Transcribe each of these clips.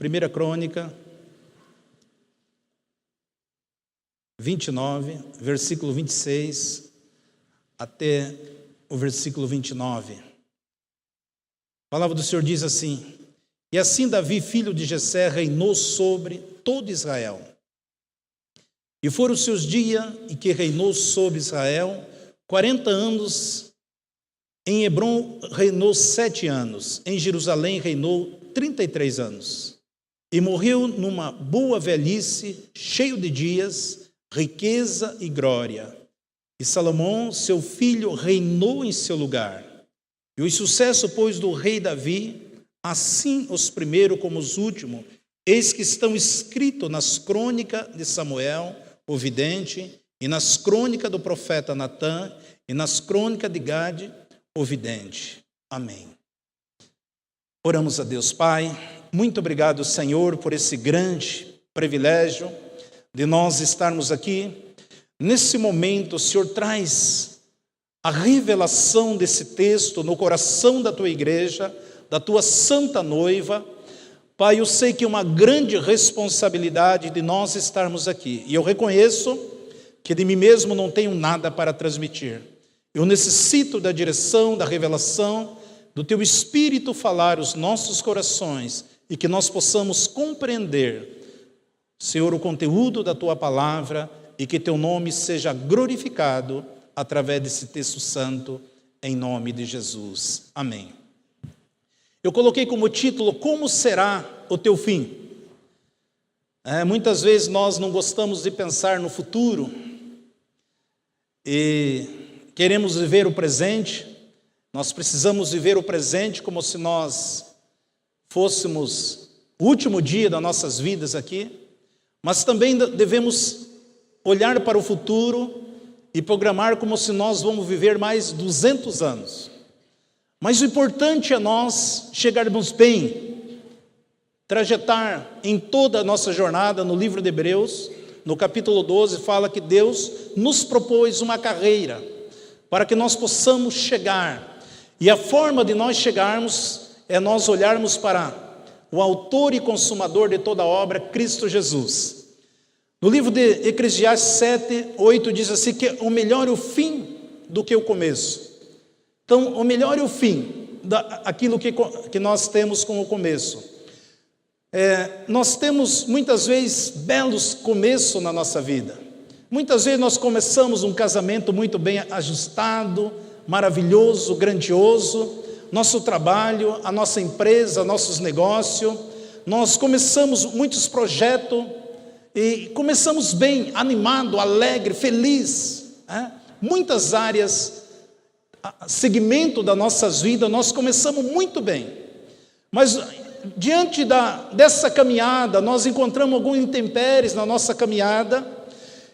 1 Crônica 29, versículo 26 até o versículo 29. A palavra do Senhor diz assim: E assim Davi, filho de Jessé, reinou sobre todo Israel. E foram os seus dias em que reinou sobre Israel 40 anos. Em Hebrom reinou 7 anos. Em Jerusalém reinou 33 anos. E morreu numa boa velhice, cheio de dias, riqueza e glória. E Salomão, seu filho, reinou em seu lugar. E o sucesso, pois, do rei Davi, assim os primeiros como os últimos, eis que estão escritos nas crônicas de Samuel, o vidente, e nas crônicas do profeta Natã, e nas crônicas de Gade, o vidente. Amém. Oramos a Deus. Pai, muito obrigado, Senhor, por esse grande privilégio de nós estarmos aqui. Nesse momento, o Senhor traz a revelação desse texto no coração da tua igreja, da tua santa noiva. Pai, eu sei que é uma grande responsabilidade de nós estarmos aqui. E eu reconheço que de mim mesmo não tenho nada para transmitir. Eu necessito da direção, da revelação, do teu Espírito falar os nossos corações e que nós possamos compreender, Senhor, o conteúdo da tua palavra e que teu nome seja glorificado através desse texto santo, em nome de Jesus. Amém. Eu coloquei como título: Como será o teu fim? Muitas vezes nós não gostamos de pensar no futuro e queremos viver o presente. Nós precisamos viver o presente como se nós fôssemos o último dia das nossas vidas aqui, mas também devemos olhar para o futuro e programar como se nós vamos viver mais 200 anos. Mas o importante é nós chegarmos bem, trajetar em toda a nossa jornada. No livro de Hebreus, no capítulo 12, fala que Deus nos propôs uma carreira para que nós possamos chegar. E a forma de nós chegarmos é nós olharmos para o autor e consumador de toda a obra, Cristo Jesus. No livro de Eclesiastes 7, 8 diz assim que o melhor é o fim do que o começo. Então, o melhor é o fim daquilo que nós temos como começo. Nós temos muitas vezes belos começos na nossa vida. Muitas vezes nós começamos um casamento muito bem ajustado, maravilhoso, grandioso, nosso trabalho, a nossa empresa, nossos negócios. Nós começamos muitos projetos e começamos bem, animado, alegre, feliz. Muitas áreas, segmento das nossas vidas, nós começamos muito bem. Mas diante dessa caminhada, nós encontramos alguns intempéries na nossa caminhada,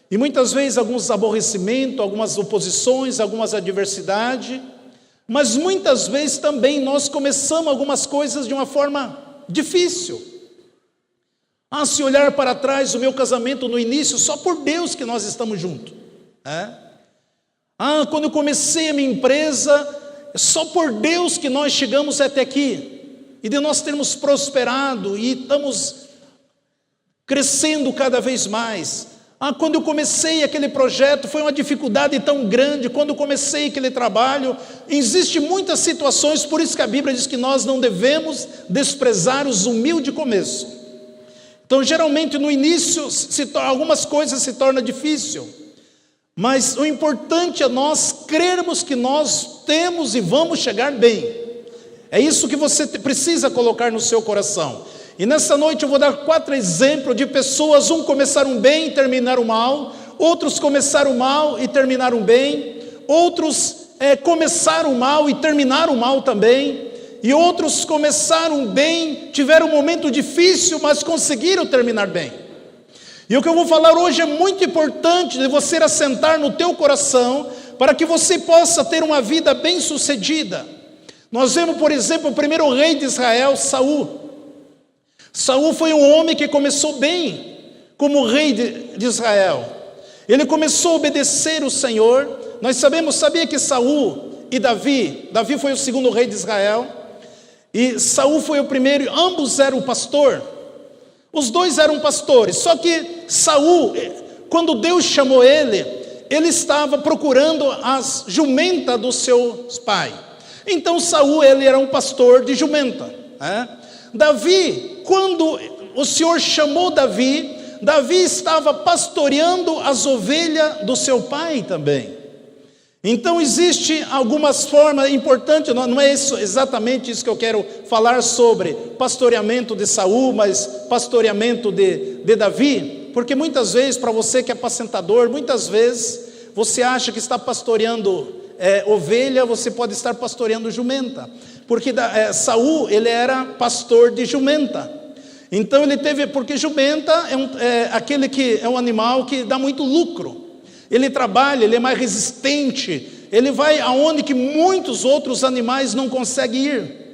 e muitas vezes alguns aborrecimentos, algumas oposições, algumas adversidades, mas muitas vezes também nós começamos algumas coisas de uma forma difícil. Se olhar para trás, o meu casamento no início, só por Deus que nós estamos juntos. Quando eu comecei a minha empresa, só por Deus que nós chegamos até aqui. E de nós termos prosperado e estamos crescendo cada vez mais. Quando eu comecei aquele projeto, foi uma dificuldade tão grande. Quando eu comecei aquele trabalho, existem muitas situações, por isso que a Bíblia diz que nós não devemos desprezar os humildes começos. Então, geralmente, no início, algumas coisas se tornam difíceis. Mas o importante é nós crermos que nós temos e vamos chegar bem. É isso que você precisa colocar no seu coração. E nessa noite eu vou dar 4 exemplos de pessoas. Começaram bem e terminaram mal. Outros começaram mal e terminaram bem. Outros começaram mal e terminaram mal também. E outros começaram bem, tiveram um momento difícil, mas conseguiram terminar bem. E o que eu vou falar hoje é muito importante de você assentar no teu coração, para que você possa ter uma vida bem sucedida. Nós vemos, por exemplo, o primeiro rei de Israel, Saul. Saul foi um homem que começou bem como rei de Israel. Ele começou a obedecer o Senhor. Nós sabia que Saul e Davi foi o segundo rei de Israel, e Saul foi o primeiro, ambos eram pastor. Os dois eram pastores, só que Saul, quando Deus chamou ele estava procurando as jumentas do seu pai. Então Saul, ele era um pastor de jumenta, né? Davi, quando o Senhor chamou Davi estava pastoreando as ovelhas do seu pai também. Então existe algumas formas importantes, não é exatamente isso que eu quero falar sobre pastoreamento de Saul, mas pastoreamento de Davi, porque muitas vezes, para você que é apacentador, muitas vezes você acha que está pastoreando ovelha, você pode estar pastoreando jumenta, porque Saul, ele era pastor de jumenta. Então ele teve, porque jumenta aquele que é um animal que dá muito lucro. Ele trabalha, ele é mais resistente, ele vai aonde que muitos outros animais não conseguem ir.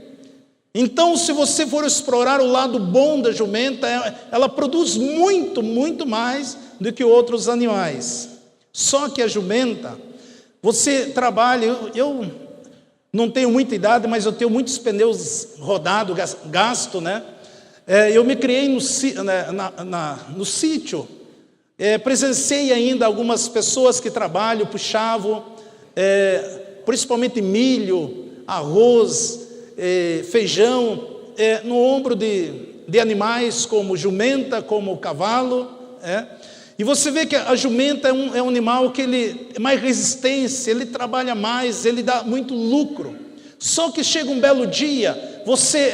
Então, se você for explorar o lado bom da jumenta, ela produz muito, muito mais do que outros animais. Só que a jumenta, você trabalha, eu não tenho muita idade, mas eu tenho muitos pneus rodados, gasto, né? Eu me criei no sítio, presenciei ainda algumas pessoas que trabalham, puxavam, principalmente milho, arroz, feijão, no ombro de animais como jumenta, como cavalo, E você vê que a jumenta é um animal que ele é mais resistência, ele trabalha mais, ele dá muito lucro. Só que chega um belo dia,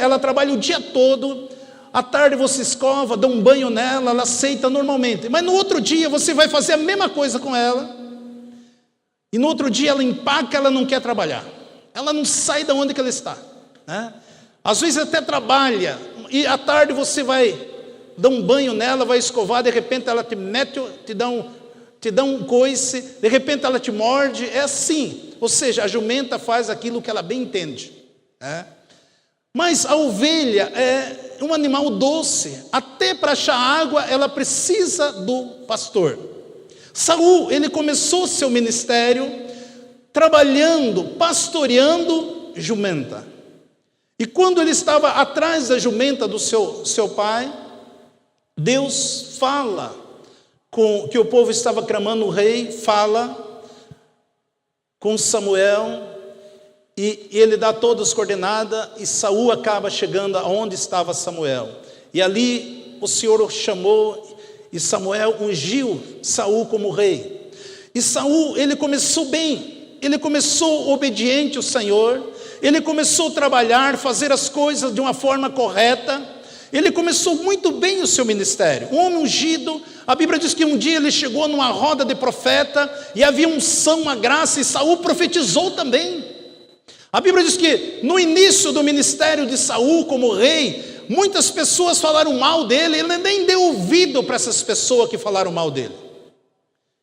ela trabalha o dia todo, à tarde você escova, dá um banho nela, ela aceita normalmente. Mas no outro dia você vai fazer a mesma coisa com ela. E no outro dia ela empaca, ela não quer trabalhar. Ela não sai de onde que ela está, né? Às vezes até trabalha, e à tarde você vai dar um banho nela, vai escovar, de repente ela te mete, te dá um coice, de repente ela te morde, é assim. Ou seja, a jumenta faz aquilo que ela bem entende, né? Mas a ovelha é um animal doce, até para achar água ela precisa do pastor. Saul, ele começou seu ministério trabalhando, pastoreando jumenta. E quando ele estava atrás da jumenta do seu pai, Deus fala que o povo estava clamando o rei, fala com Samuel, e ele dá todas as coordenadas, e Saul acaba chegando aonde estava Samuel. E ali o Senhor o chamou, e Samuel ungiu Saul como rei. E Saul, ele começou bem, ele começou obediente ao Senhor, ele começou a trabalhar, fazer as coisas de uma forma correta, ele começou muito bem o seu ministério. Um homem ungido, a Bíblia diz que um dia ele chegou numa roda de profeta, e havia unção, uma graça, e Saul profetizou também. A Bíblia diz que no início do ministério de Saul como rei, muitas pessoas falaram mal dele, ele nem deu ouvido para essas pessoas que falaram mal dele.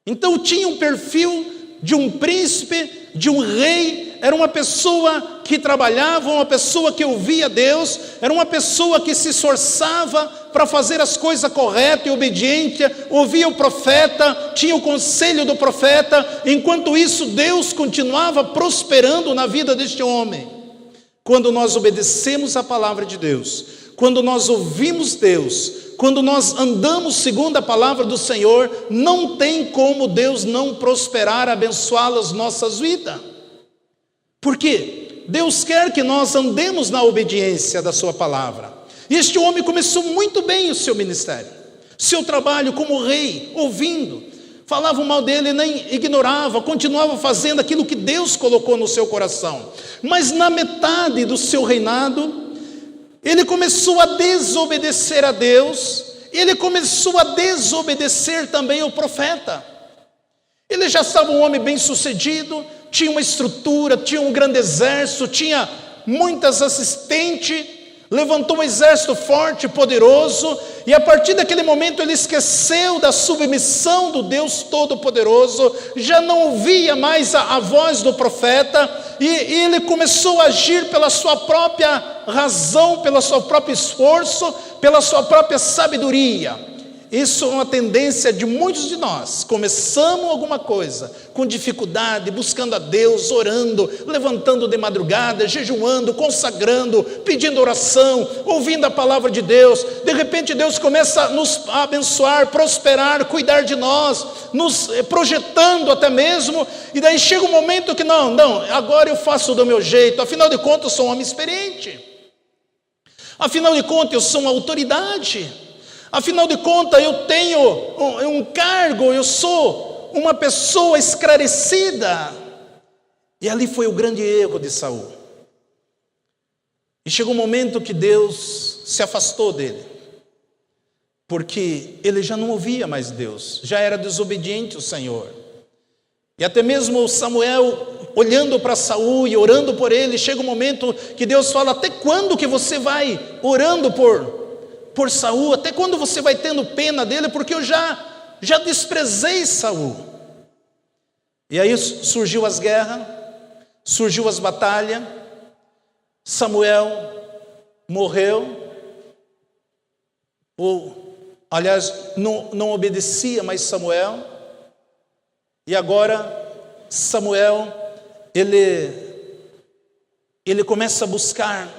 Então tinha um perfil de um príncipe, de um rei, era uma pessoa que trabalhava, uma pessoa que ouvia Deus, era uma pessoa que se esforçava para fazer as coisas corretas e obedientes, ouvia o profeta, tinha o conselho do profeta. Enquanto isso, Deus continuava prosperando na vida deste homem. Quando nós obedecemos a palavra de Deus, quando nós ouvimos Deus, quando nós andamos segundo a palavra do Senhor, não tem como Deus não prosperar, abençoar as nossas vidas. Por quê? Deus quer que nós andemos na obediência da sua palavra. E este homem começou muito bem o seu ministério, seu trabalho como rei, ouvindo. Falavam mal dele, nem ignorava, continuava fazendo aquilo que Deus colocou no seu coração. Mas na metade do seu reinado, ele começou a desobedecer a Deus, ele começou a desobedecer também o profeta. Ele já estava um homem bem sucedido, tinha uma estrutura, tinha um grande exército, tinha muitas assistentes, levantou um exército forte, poderoso, e a partir daquele momento ele esqueceu da submissão do Deus Todo-Poderoso, já não ouvia mais a voz do profeta, e ele começou a agir pela sua própria razão, pelo seu próprio esforço, pela sua própria sabedoria. isso é uma tendência de muitos de nós. Começamos alguma coisa com dificuldade, buscando a Deus, orando, levantando de madrugada, jejuando, consagrando, pedindo oração, ouvindo a palavra de Deus. De repente Deus começa a nos abençoar, prosperar, cuidar de nós, nos projetando até mesmo. E daí chega um momento que não, agora eu faço do meu jeito. Afinal de contas eu sou um homem experiente. Afinal de contas eu sou uma autoridade. Afinal de contas, eu tenho um cargo, eu sou uma pessoa esclarecida. E ali foi o grande erro de Saul. E chegou um momento que Deus se afastou dele, porque ele já não ouvia mais Deus, já era desobediente ao Senhor. E até mesmo Samuel, olhando para Saul e orando por ele, chega um momento que Deus fala: até quando que você vai orando por Saul, até quando você vai tendo pena dele, porque eu já desprezei Saul. E aí surgiu as guerras, surgiu as batalhas, Samuel morreu, aliás, não obedecia mais Samuel, e agora Samuel, ele começa a buscar,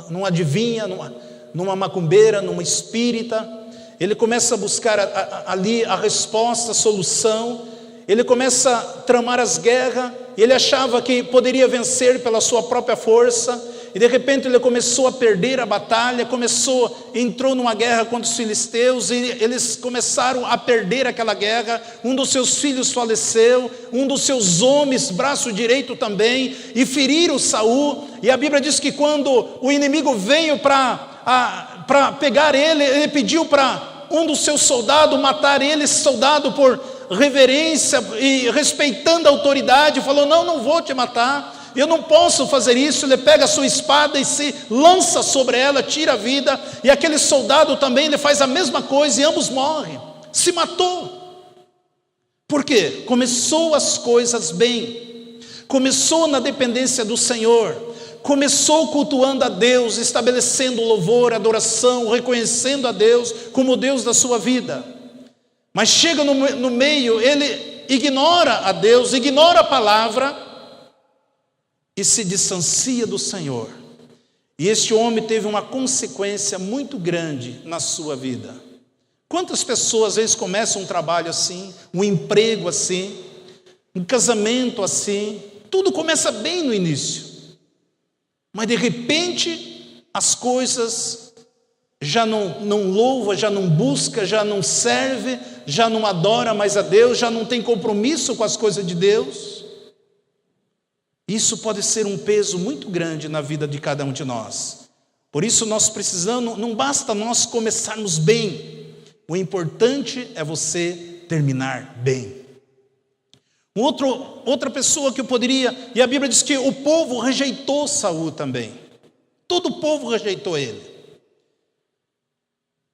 não adivinha, numa macumbeira, numa espírita, ele começa a buscar ali a resposta, a solução, ele começa a tramar as guerras, ele achava que poderia vencer pela sua própria força, e de repente ele começou a perder a batalha, entrou numa guerra contra os filisteus, e eles começaram a perder aquela guerra. Um dos seus filhos faleceu, um dos seus homens, braço direito também, e feriram Saul. E a Bíblia diz que quando o inimigo veio para pegar ele pediu para um dos seus soldados matar ele. Esse soldado, por reverência e respeitando a autoridade, falou: não vou te matar, eu não posso fazer isso. Ele pega a sua espada e se lança sobre ela, tira a vida, e aquele soldado também, ele faz a mesma coisa, e ambos morrem, se matou. Por quê? Começou as coisas bem, começou na dependência do Senhor, começou cultuando a Deus, estabelecendo louvor, adoração, reconhecendo a Deus como o Deus da sua vida. Mas chega no meio, ele ignora a Deus, ignora a palavra e se distancia do Senhor. E este homem teve uma consequência muito grande na sua vida. Quantas pessoas às vezes começam um trabalho assim, um emprego assim, um casamento assim, tudo começa bem no início, mas de repente as coisas já não louva, já não busca, já não serve, já não adora mais a Deus, já não tem compromisso com as coisas de Deus. Isso pode ser um peso muito grande na vida de cada um de nós. Por isso nós precisamos, não basta nós começarmos bem, o importante é você terminar bem. Outra pessoa que eu poderia, e a Bíblia diz que o povo rejeitou Saul também, todo o povo rejeitou ele,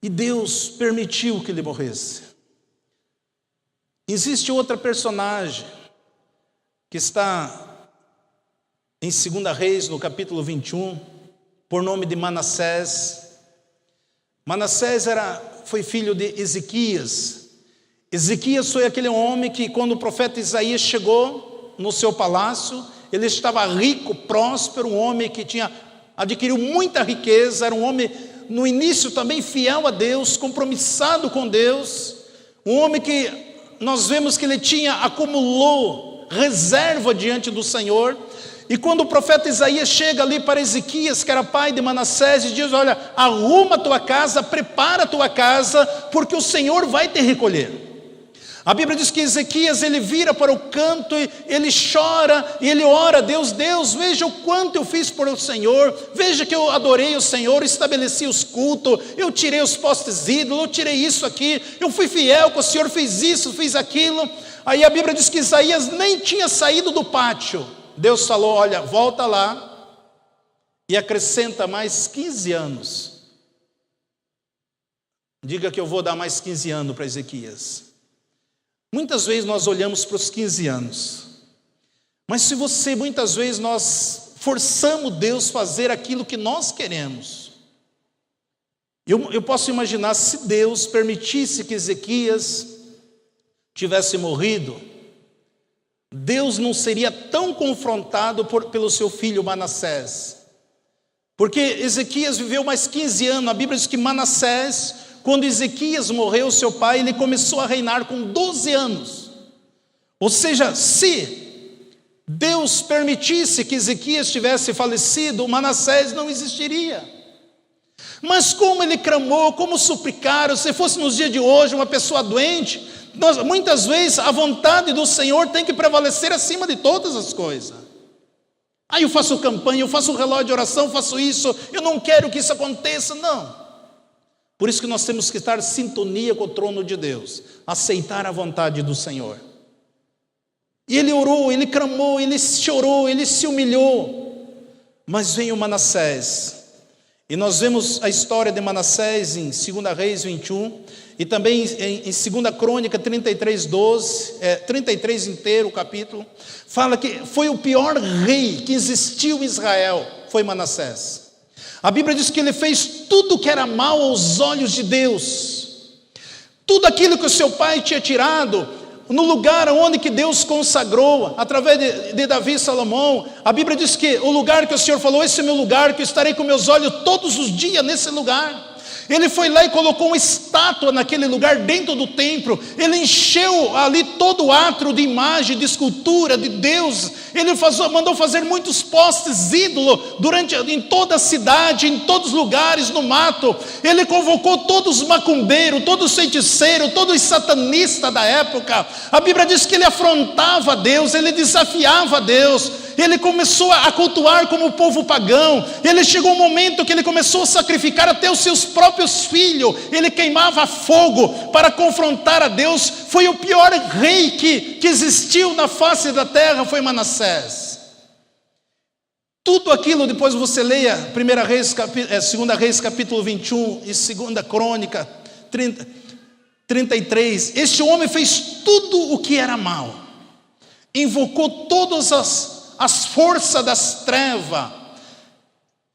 e Deus permitiu que ele morresse. Existe outra personagem que está em 2 Reis, no capítulo 21, por nome de Manassés. Manassés foi filho de Ezequias. Ezequias foi aquele homem que, quando o profeta Isaías chegou no seu palácio, ele estava rico, próspero, um homem que adquiriu muita riqueza, era um homem, no início também fiel a Deus, compromissado com Deus, um homem que nós vemos que ele acumulou reserva diante do Senhor. E quando o profeta Isaías chega ali para Ezequias, que era pai de Manassés, e diz: olha, arruma a tua casa, prepara a tua casa, porque o Senhor vai te recolher. A Bíblia diz que Ezequias, ele vira para o canto, e ele chora, e ele ora a Deus: Deus, veja o quanto eu fiz por o Senhor, veja que eu adorei o Senhor, estabeleci os cultos, eu tirei os postes ídolos, eu tirei isso aqui, eu fui fiel com o Senhor, fiz isso, fiz aquilo. Aí a Bíblia diz que Isaías nem tinha saído do pátio. Deus falou: olha, volta lá e acrescenta mais 15 anos. Diga que eu vou dar mais 15 anos para Ezequias. Muitas vezes nós olhamos para os 15 anos, mas muitas vezes nós forçamos Deus a fazer aquilo que nós queremos. Eu posso imaginar se Deus permitisse que Ezequias tivesse morrido, Deus não seria tão confrontado pelo seu filho Manassés. Porque Ezequias viveu mais 15 anos. A Bíblia diz que Manassés, quando Ezequias morreu, seu pai, ele começou a reinar com 12 anos. Ou seja, se Deus permitisse que Ezequias tivesse falecido, Manassés não existiria. Mas como ele clamou, como suplicaram, se fosse nos dias de hoje uma pessoa doente, muitas vezes a vontade do Senhor tem que prevalecer acima de todas as coisas. Eu faço campanha, eu faço um relógio de oração, faço isso, eu não quero que isso aconteça, não. Por isso que nós temos que estar em sintonia com o trono de Deus, aceitar a vontade do Senhor. E ele orou, ele clamou, ele chorou, ele se humilhou. Mas veio Manassés. E nós vemos a história de Manassés em 2 Reis 21, e também em 2 Crônica 33, 12, 33 inteiro o capítulo, fala que foi o pior rei que existiu em Israel, foi Manassés. A Bíblia diz que ele fez tudo que era mal aos olhos de Deus. Tudo aquilo que o seu pai tinha tirado, no lugar onde que Deus consagrou, através de Davi e Salomão, a Bíblia diz que o lugar que o Senhor falou, esse é meu lugar, que eu estarei com meus olhos todos os dias nesse lugar. Ele foi lá e colocou uma estátua naquele lugar dentro do templo. Ele encheu ali todo o átrio de imagem, de escultura, de Deus. Ele mandou fazer muitos postes ídolos em toda a cidade, em todos os lugares, no mato. Ele convocou todos os macumbeiros, todos os feiticeiros, todos os satanistas da época. A Bíblia diz que ele afrontava Deus, ele desafiava Deus. Ele começou a cultuar como o povo pagão. Ele chegou um momento que ele começou a sacrificar até os seus próprios filhos. Ele queimava fogo para confrontar a Deus. Foi o pior rei que existiu na face da terra, foi Manassés. Tudo aquilo, depois você leia 2 Reis capítulo 21 e 2 Crônica 33. Este homem fez tudo o que era mal. Invocou todas as forças das trevas,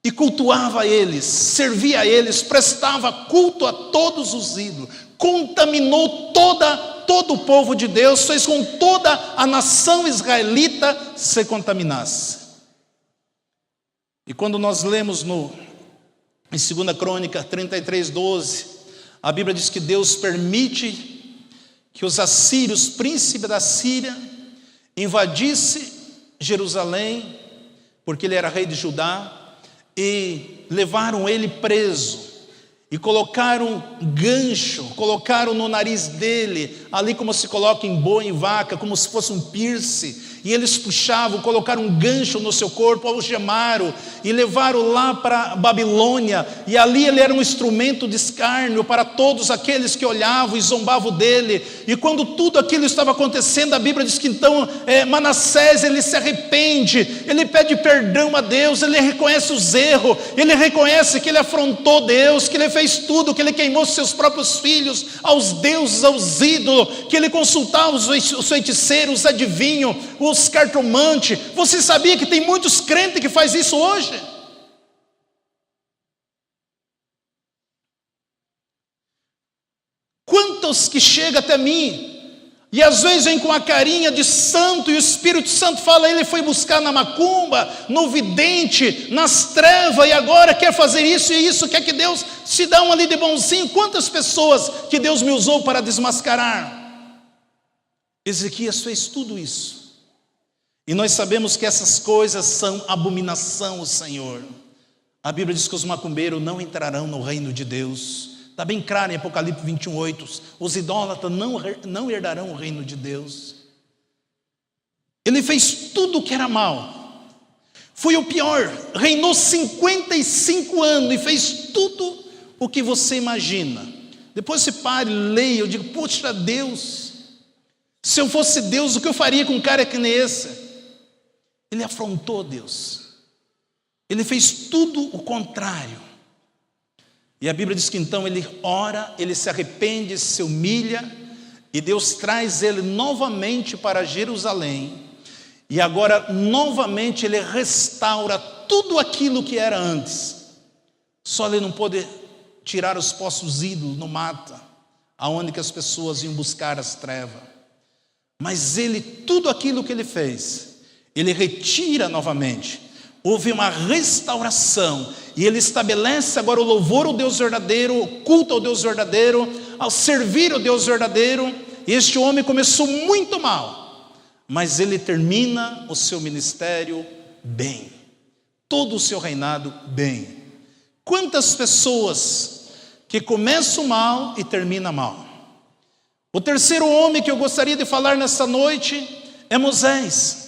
e cultuava eles, servia a eles, prestava culto a todos os ídolos, contaminou todo o povo de Deus, fez com toda a nação israelita se contaminasse. E quando nós lemos em 2 Crônica 33, 12, a Bíblia diz que Deus permite que os assírios, príncipe da Síria, invadisse Jerusalém, porque ele era rei de Judá, e levaram ele preso, e colocaram gancho, colocaram no nariz dele, ali como se coloca em boi e vaca, como se fosse um piercing, e eles puxavam, colocaram um gancho no seu corpo, algemaram, e levaram lá para Babilônia, e ali ele era um instrumento de escárnio para todos aqueles que olhavam e zombavam dele. E quando tudo aquilo estava acontecendo, a Bíblia diz que então Manassés, ele se arrepende, ele pede perdão a Deus, ele reconhece os erros, ele reconhece que ele afrontou Deus, que ele fez tudo, que ele queimou seus próprios filhos aos deuses, aos ídolos, que ele consultava os feiticeiros, os adivinhos, os cartomantes. Você sabia que tem muitos crentes que faz isso hoje? Quantos que chegam até mim e às vezes vem com a carinha de santo, e o Espírito Santo fala, ele foi buscar na macumba, no vidente, nas trevas, e agora quer fazer isso e isso, quer que Deus se dá um ali de bonzinho. Quantas pessoas que Deus me usou para desmascarar? Ezequias fez tudo isso. E nós sabemos que essas coisas são abominação ao Senhor. A Bíblia diz que os macumbeiros não entrarão no reino de Deus. Está bem claro em Apocalipse 21:8. Os idólatras não herdarão o reino de Deus. Ele fez tudo o que era mal. Foi o pior. Reinou 55 anos e fez tudo o que você imagina. Depois você para e leia. Eu digo, poxa, Deus, se eu fosse Deus, o que eu faria com um cara que nem esse? Ele afrontou Deus. Ele fez tudo o contrário. E a Bíblia diz que então ele ora, ele se arrepende, se humilha, e Deus traz ele novamente para Jerusalém. E agora novamente ele restaura tudo aquilo que era antes. Só ele não pôde tirar os postos ídolos no mata, aonde que as pessoas iam buscar as trevas. Mas ele, tudo aquilo que ele fez, ele retira novamente. Houve uma restauração, e ele estabelece agora o louvor ao Deus verdadeiro, o culto ao Deus verdadeiro, ao servir o Deus verdadeiro. Este homem começou muito mal, mas ele termina o seu ministério bem, todo o seu reinado bem. Quantas pessoas que começam mal e terminam mal. O terceiro homem que eu gostaria de falar nessa noite é Moisés.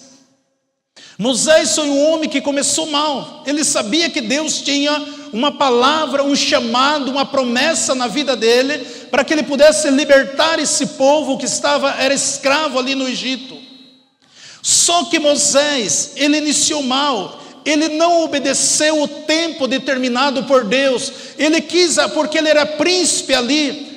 Moisés foi um homem que começou mal. Ele sabia que Deus tinha uma palavra, um chamado, uma promessa na vida dele, para que ele pudesse libertar esse povo que era escravo ali no Egito. Só que Moisés, ele iniciou mal. Ele não obedeceu o tempo determinado por Deus. Ele quis, porque ele era príncipe ali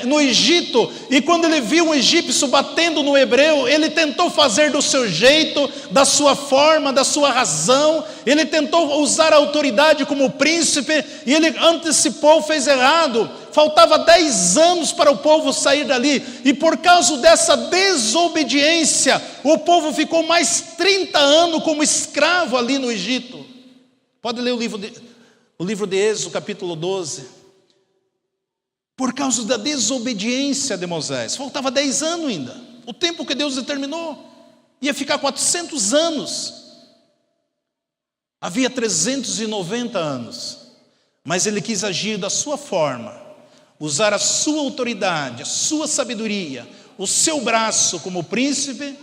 no Egito, e quando ele viu um egípcio batendo no hebreu, ele tentou fazer do seu jeito, da sua forma, da sua razão. Ele tentou usar a autoridade como príncipe, e ele antecipou, fez errado. Faltava 10 anos para o povo sair dali, e por causa dessa desobediência, o povo ficou mais 30 anos como escravo ali no Egito. Pode ler o livro de Êxodo, capítulo 12. Por causa da desobediência de Moisés, faltava 10 anos ainda, o tempo que Deus determinou, ia ficar 400 anos, havia 390 anos, mas ele quis agir da sua forma, usar a sua autoridade, a sua sabedoria, o seu braço como príncipe.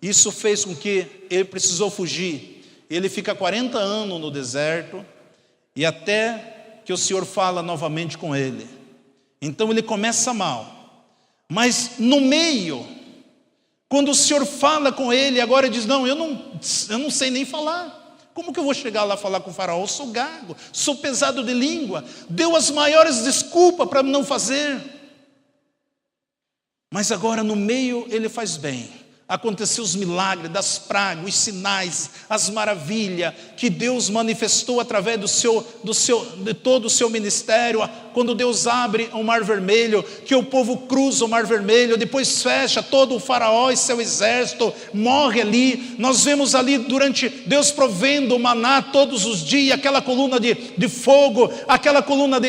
Isso fez com que ele precisou fugir. Ele fica 40 anos no deserto, e até que o Senhor fala novamente com ele. Então ele começa mal, mas no meio, quando o Senhor fala com ele, agora ele diz: não, eu não sei nem falar. Como que eu vou chegar lá falar com o faraó? Eu sou gago, sou pesado de língua. Deu as maiores desculpas para não fazer. Mas agora no meio ele faz bem. Aconteceu os milagres, das pragas, os sinais, as maravilhas que Deus manifestou através de todo o seu ministério. Quando Deus abre o mar vermelho, que o povo cruza o mar vermelho, depois fecha, todo o faraó e seu exército morre ali. Nós vemos ali durante Deus provendo o maná todos os dias, aquela coluna de fogo, aquela coluna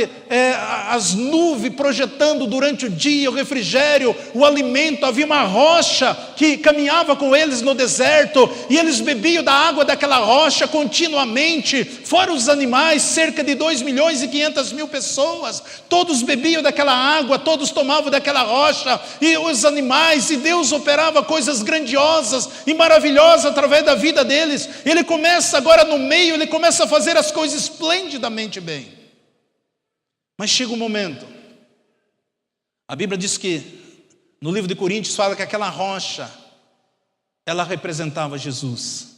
as nuvens projetando durante o dia, o refrigério, o alimento. Havia uma rocha que caminhava com eles no deserto, e eles bebiam da água daquela rocha continuamente, fora os animais, cerca de 2.500.000 pessoas, todos bebiam daquela água, todos tomavam daquela rocha, e os animais, e Deus operava coisas grandiosas e maravilhosas através da vida deles. Ele começa agora no meio, ele começa a fazer as coisas esplendidamente bem, mas chega um momento, a Bíblia diz que no livro de Coríntios fala que aquela rocha, ela representava Jesus.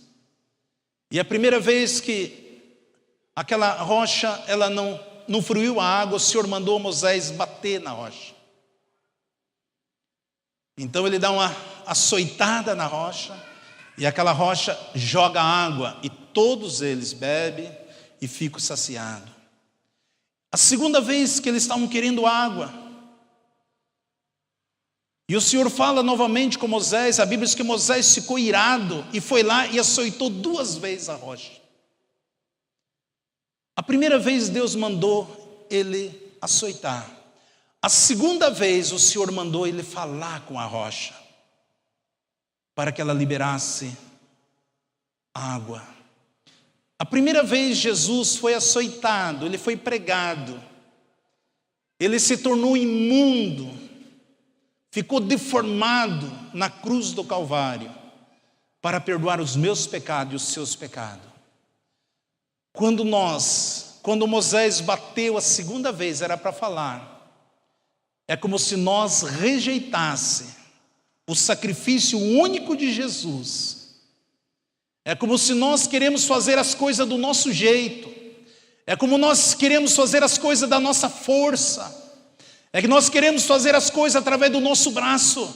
E a primeira vez que aquela rocha, ela não fluiu a água, o Senhor mandou Moisés bater na rocha. Então ele dá uma açoitada na rocha, e aquela rocha joga água, e todos eles bebem e ficam saciados. A segunda vez que eles estavam querendo água, e o Senhor fala novamente com Moisés. A Bíblia diz que Moisés ficou irado e foi lá e açoitou 2 vezes a rocha. A primeira vez Deus mandou ele açoitar. A segunda vez o Senhor mandou ele falar com a rocha, para que ela liberasse água. A primeira vez Jesus foi açoitado, ele foi pregado, ele se tornou imundo, ficou deformado na cruz do Calvário, para perdoar os meus pecados e os seus pecados. Quando Moisés bateu a segunda vez, era para falar. É como se nós rejeitasse o sacrifício único de Jesus. É como se nós queremos fazer as coisas do nosso jeito. É como nós queremos fazer as coisas da nossa força. É que nós queremos fazer as coisas através do nosso braço.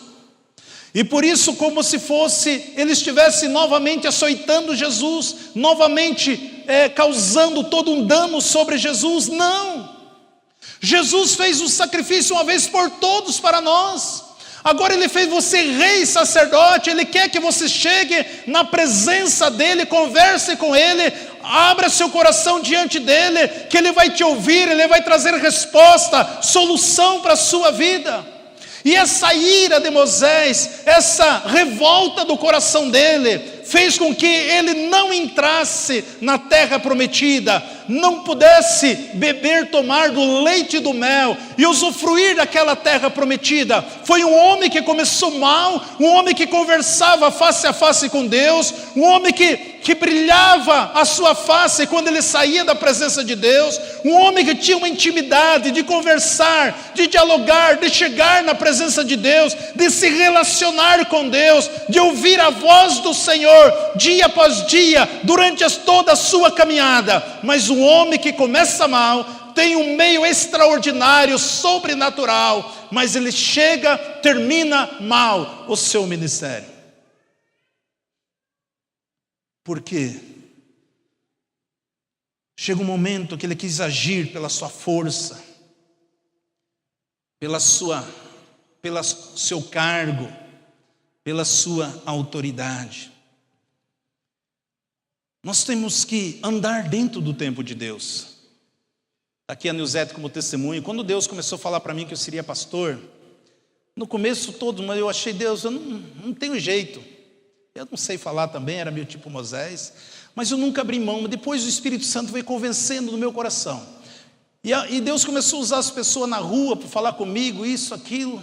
E por isso, como se fosse, ele estivesse novamente açoitando Jesus, novamente causando todo um dano sobre Jesus. Não! Jesus fez um sacrifício uma vez por todos para nós. Agora Ele fez você rei e sacerdote. Ele quer que você chegue na presença dEle, converse com Ele, abra seu coração diante dEle, que Ele vai te ouvir, Ele vai trazer resposta, solução para a sua vida. E essa ira de Moisés, essa revolta do coração dele, fez com que ele não entrasse na terra prometida, não pudesse beber, tomar do leite e do mel e usufruir daquela terra prometida. Foi um homem que começou mal, um homem que conversava face a face com Deus, um homem que brilhava a sua face quando ele saía da presença de Deus, um homem que tinha uma intimidade de conversar, de dialogar, de chegar na presença de Deus, de se relacionar com Deus, de ouvir a voz do Senhor dia após dia, durante toda a sua caminhada. Mas um homem que começa mal, tem um meio extraordinário, sobrenatural, mas ele chega, termina mal o seu ministério. Por quê? Chega um momento que ele quis agir pela sua força, pelo seu cargo, pela sua autoridade. Nós temos que andar dentro do tempo de Deus. Aqui a Nilzete como testemunho. Quando Deus começou a falar para mim que eu seria pastor, no começo todo, eu achei, Deus, eu não tenho jeito. Eu não sei falar também, era meu tipo Moisés, mas eu nunca abri mão. Depois o Espírito Santo veio convencendo no meu coração. E Deus começou a usar as pessoas na rua para falar comigo, isso, aquilo.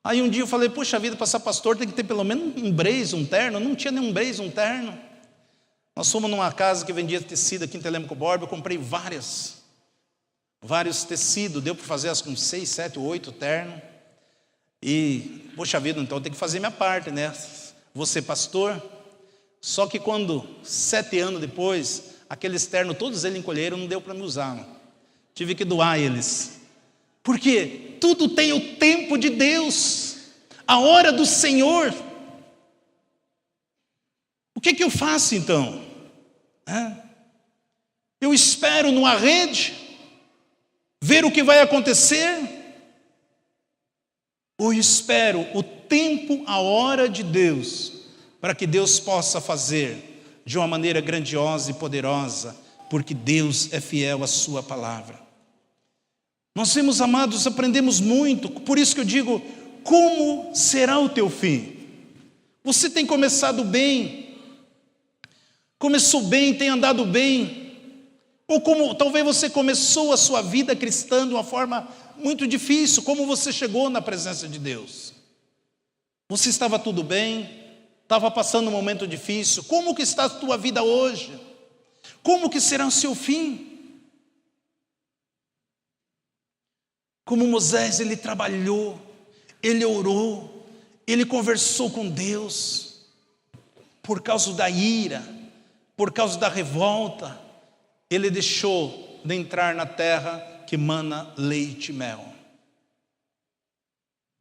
Aí um dia eu falei, poxa vida, para ser pastor tem que ter pelo menos um blazer, um terno. Não tinha nenhum blazer, um terno. Nós fomos numa casa que vendia tecido aqui em Telêmaco Borba, eu comprei vários tecidos, deu para fazer com 6, 7, 8 ternos. E, poxa vida, então eu tenho que fazer minha parte, né? Vou ser pastor. Só que quando, 7 anos depois, aqueles ternos, todos eles encolheram, não deu para me usar. Não. Tive que doar eles. Porque tudo tem o tempo de Deus, a hora do Senhor. O que eu faço então? Eu espero numa rede, ver o que vai acontecer? Ou eu espero o tempo, a hora de Deus, para que Deus possa fazer de uma maneira grandiosa e poderosa, porque Deus é fiel à sua palavra. Nós temos, amados, aprendemos muito, por isso que eu digo, como será o teu fim? Você tem começado bem, começou bem, tem andado bem, ou como talvez você começou a sua vida cristã de uma forma muito difícil, como você chegou na presença de Deus? Você estava tudo bem? Estava passando um momento difícil? Como que está a tua vida hoje? Como que será o seu fim? Como Moisés, ele trabalhou, ele orou, ele conversou com Deus, por causa da ira, por causa da revolta, ele deixou de entrar na terra que mana leite e mel.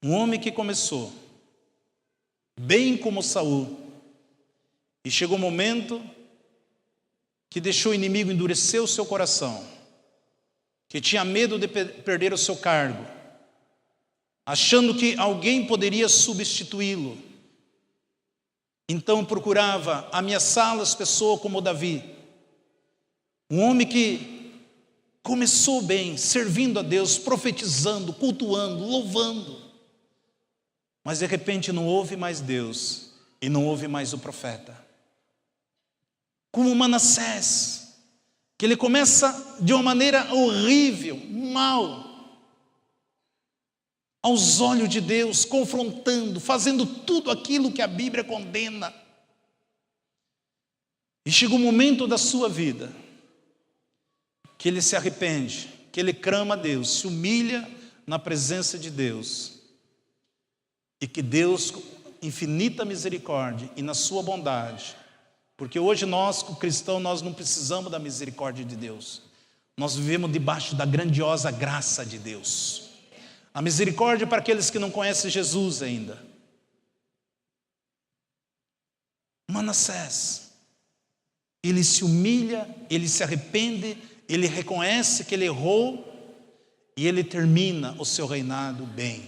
Um homem que começou bem como Saul, e chegou um momento que deixou o inimigo endurecer o seu coração, que tinha medo de perder o seu cargo, achando que alguém poderia substituí-lo. Então procurava ameaçar as pessoas como Davi, um homem que começou bem, servindo a Deus, profetizando, cultuando, louvando, mas de repente não houve mais Deus e não houve mais o profeta. Como Manassés, que ele começa de uma maneira horrível, mal, aos olhos de Deus, confrontando, fazendo tudo aquilo que a Bíblia condena. E chega um momento da sua vida que ele se arrepende, que ele clama a Deus, se humilha na presença de Deus, e que Deus, infinita misericórdia e na sua bondade, porque hoje nós, cristãos, nós não precisamos da misericórdia de Deus, nós vivemos debaixo da grandiosa graça de Deus. A misericórdia para aqueles que não conhecem Jesus ainda. Manassés, ele se humilha, ele se arrepende, ele reconhece que ele errou, e ele termina o seu reinado bem.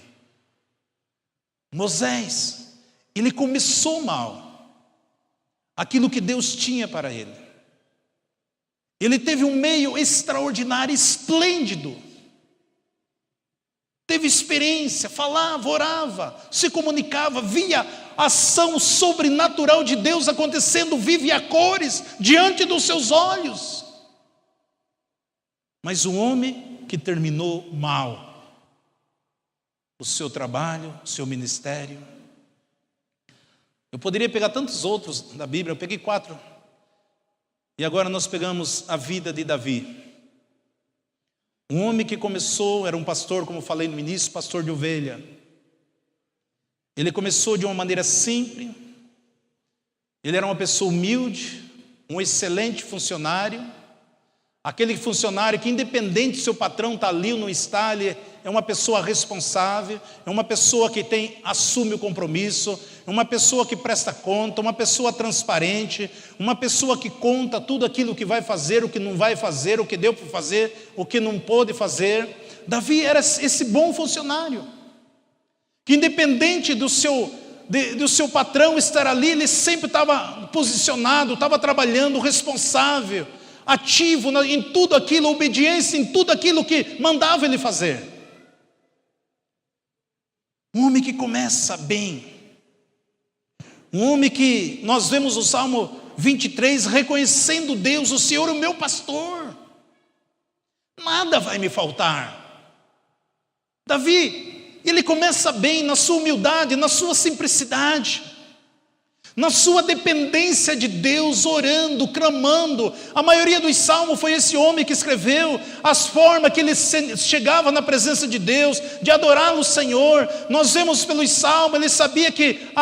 Moisés, ele começou mal aquilo que Deus tinha para ele. Ele teve um meio extraordinário, esplêndido. Teve experiência, falava, orava, se comunicava, via a ação sobrenatural de Deus acontecendo, vivia a cores diante dos seus olhos. Mas o homem que terminou mal o seu trabalho, o seu ministério. Eu poderia pegar tantos outros da Bíblia, eu peguei 4. E agora nós pegamos a vida de Davi. Um homem que começou, era um pastor, como falei no início, pastor de ovelha. Ele começou de uma maneira simples. Ele era uma pessoa humilde, um excelente funcionário. Aquele funcionário que, independente se o patrão está ali ou não está, ele é uma pessoa responsável, é uma pessoa que assume o compromisso, é uma pessoa que presta conta, uma pessoa transparente, uma pessoa que conta tudo aquilo que vai fazer, o que não vai fazer, o que deu para fazer, o que não pôde fazer. Davi era esse bom funcionário, que independente do seu patrão estar ali, ele sempre estava posicionado, estava trabalhando, responsável, ativo em tudo aquilo, obediência em tudo aquilo que mandava ele fazer. Um homem que começa bem. Um homem que nós vemos o Salmo 23, reconhecendo Deus, o Senhor é o meu pastor. Nada vai me faltar. Davi, ele começa bem na sua humildade, na sua simplicidade, na sua dependência de Deus, orando, clamando. A maioria dos salmos foi esse homem que escreveu, as formas que ele chegava na presença de Deus, de adorar o Senhor. Nós vemos pelos salmos, ele sabia que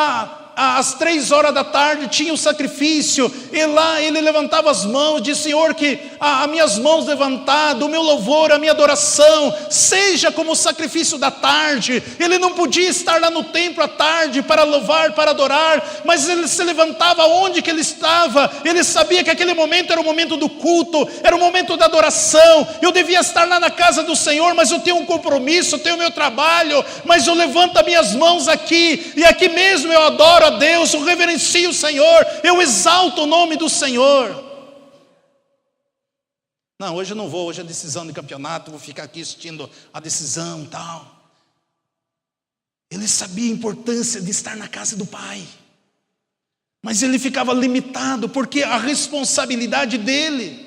às 3 horas da tarde tinha o sacrifício, e lá ele levantava as mãos, disse: Senhor, que as minhas mãos levantadas, o meu louvor, a minha adoração, seja como o sacrifício da tarde. Ele não podia estar lá no templo à tarde para louvar, para adorar, mas ele se levantava onde que ele estava. Ele sabia que aquele momento era o momento do culto, era o momento da adoração. Eu devia estar lá na casa do Senhor, mas eu tenho um compromisso, eu tenho o meu trabalho, mas eu levanto as minhas mãos aqui, e aqui mesmo eu adoro a Deus, eu reverencio o Senhor, eu exalto o nome do Senhor. Não, hoje eu não vou, hoje é decisão de campeonato, vou ficar aqui assistindo a decisão e tal. Ele sabia a importância de estar na casa do Pai, mas ele ficava limitado, porque a responsabilidade dele.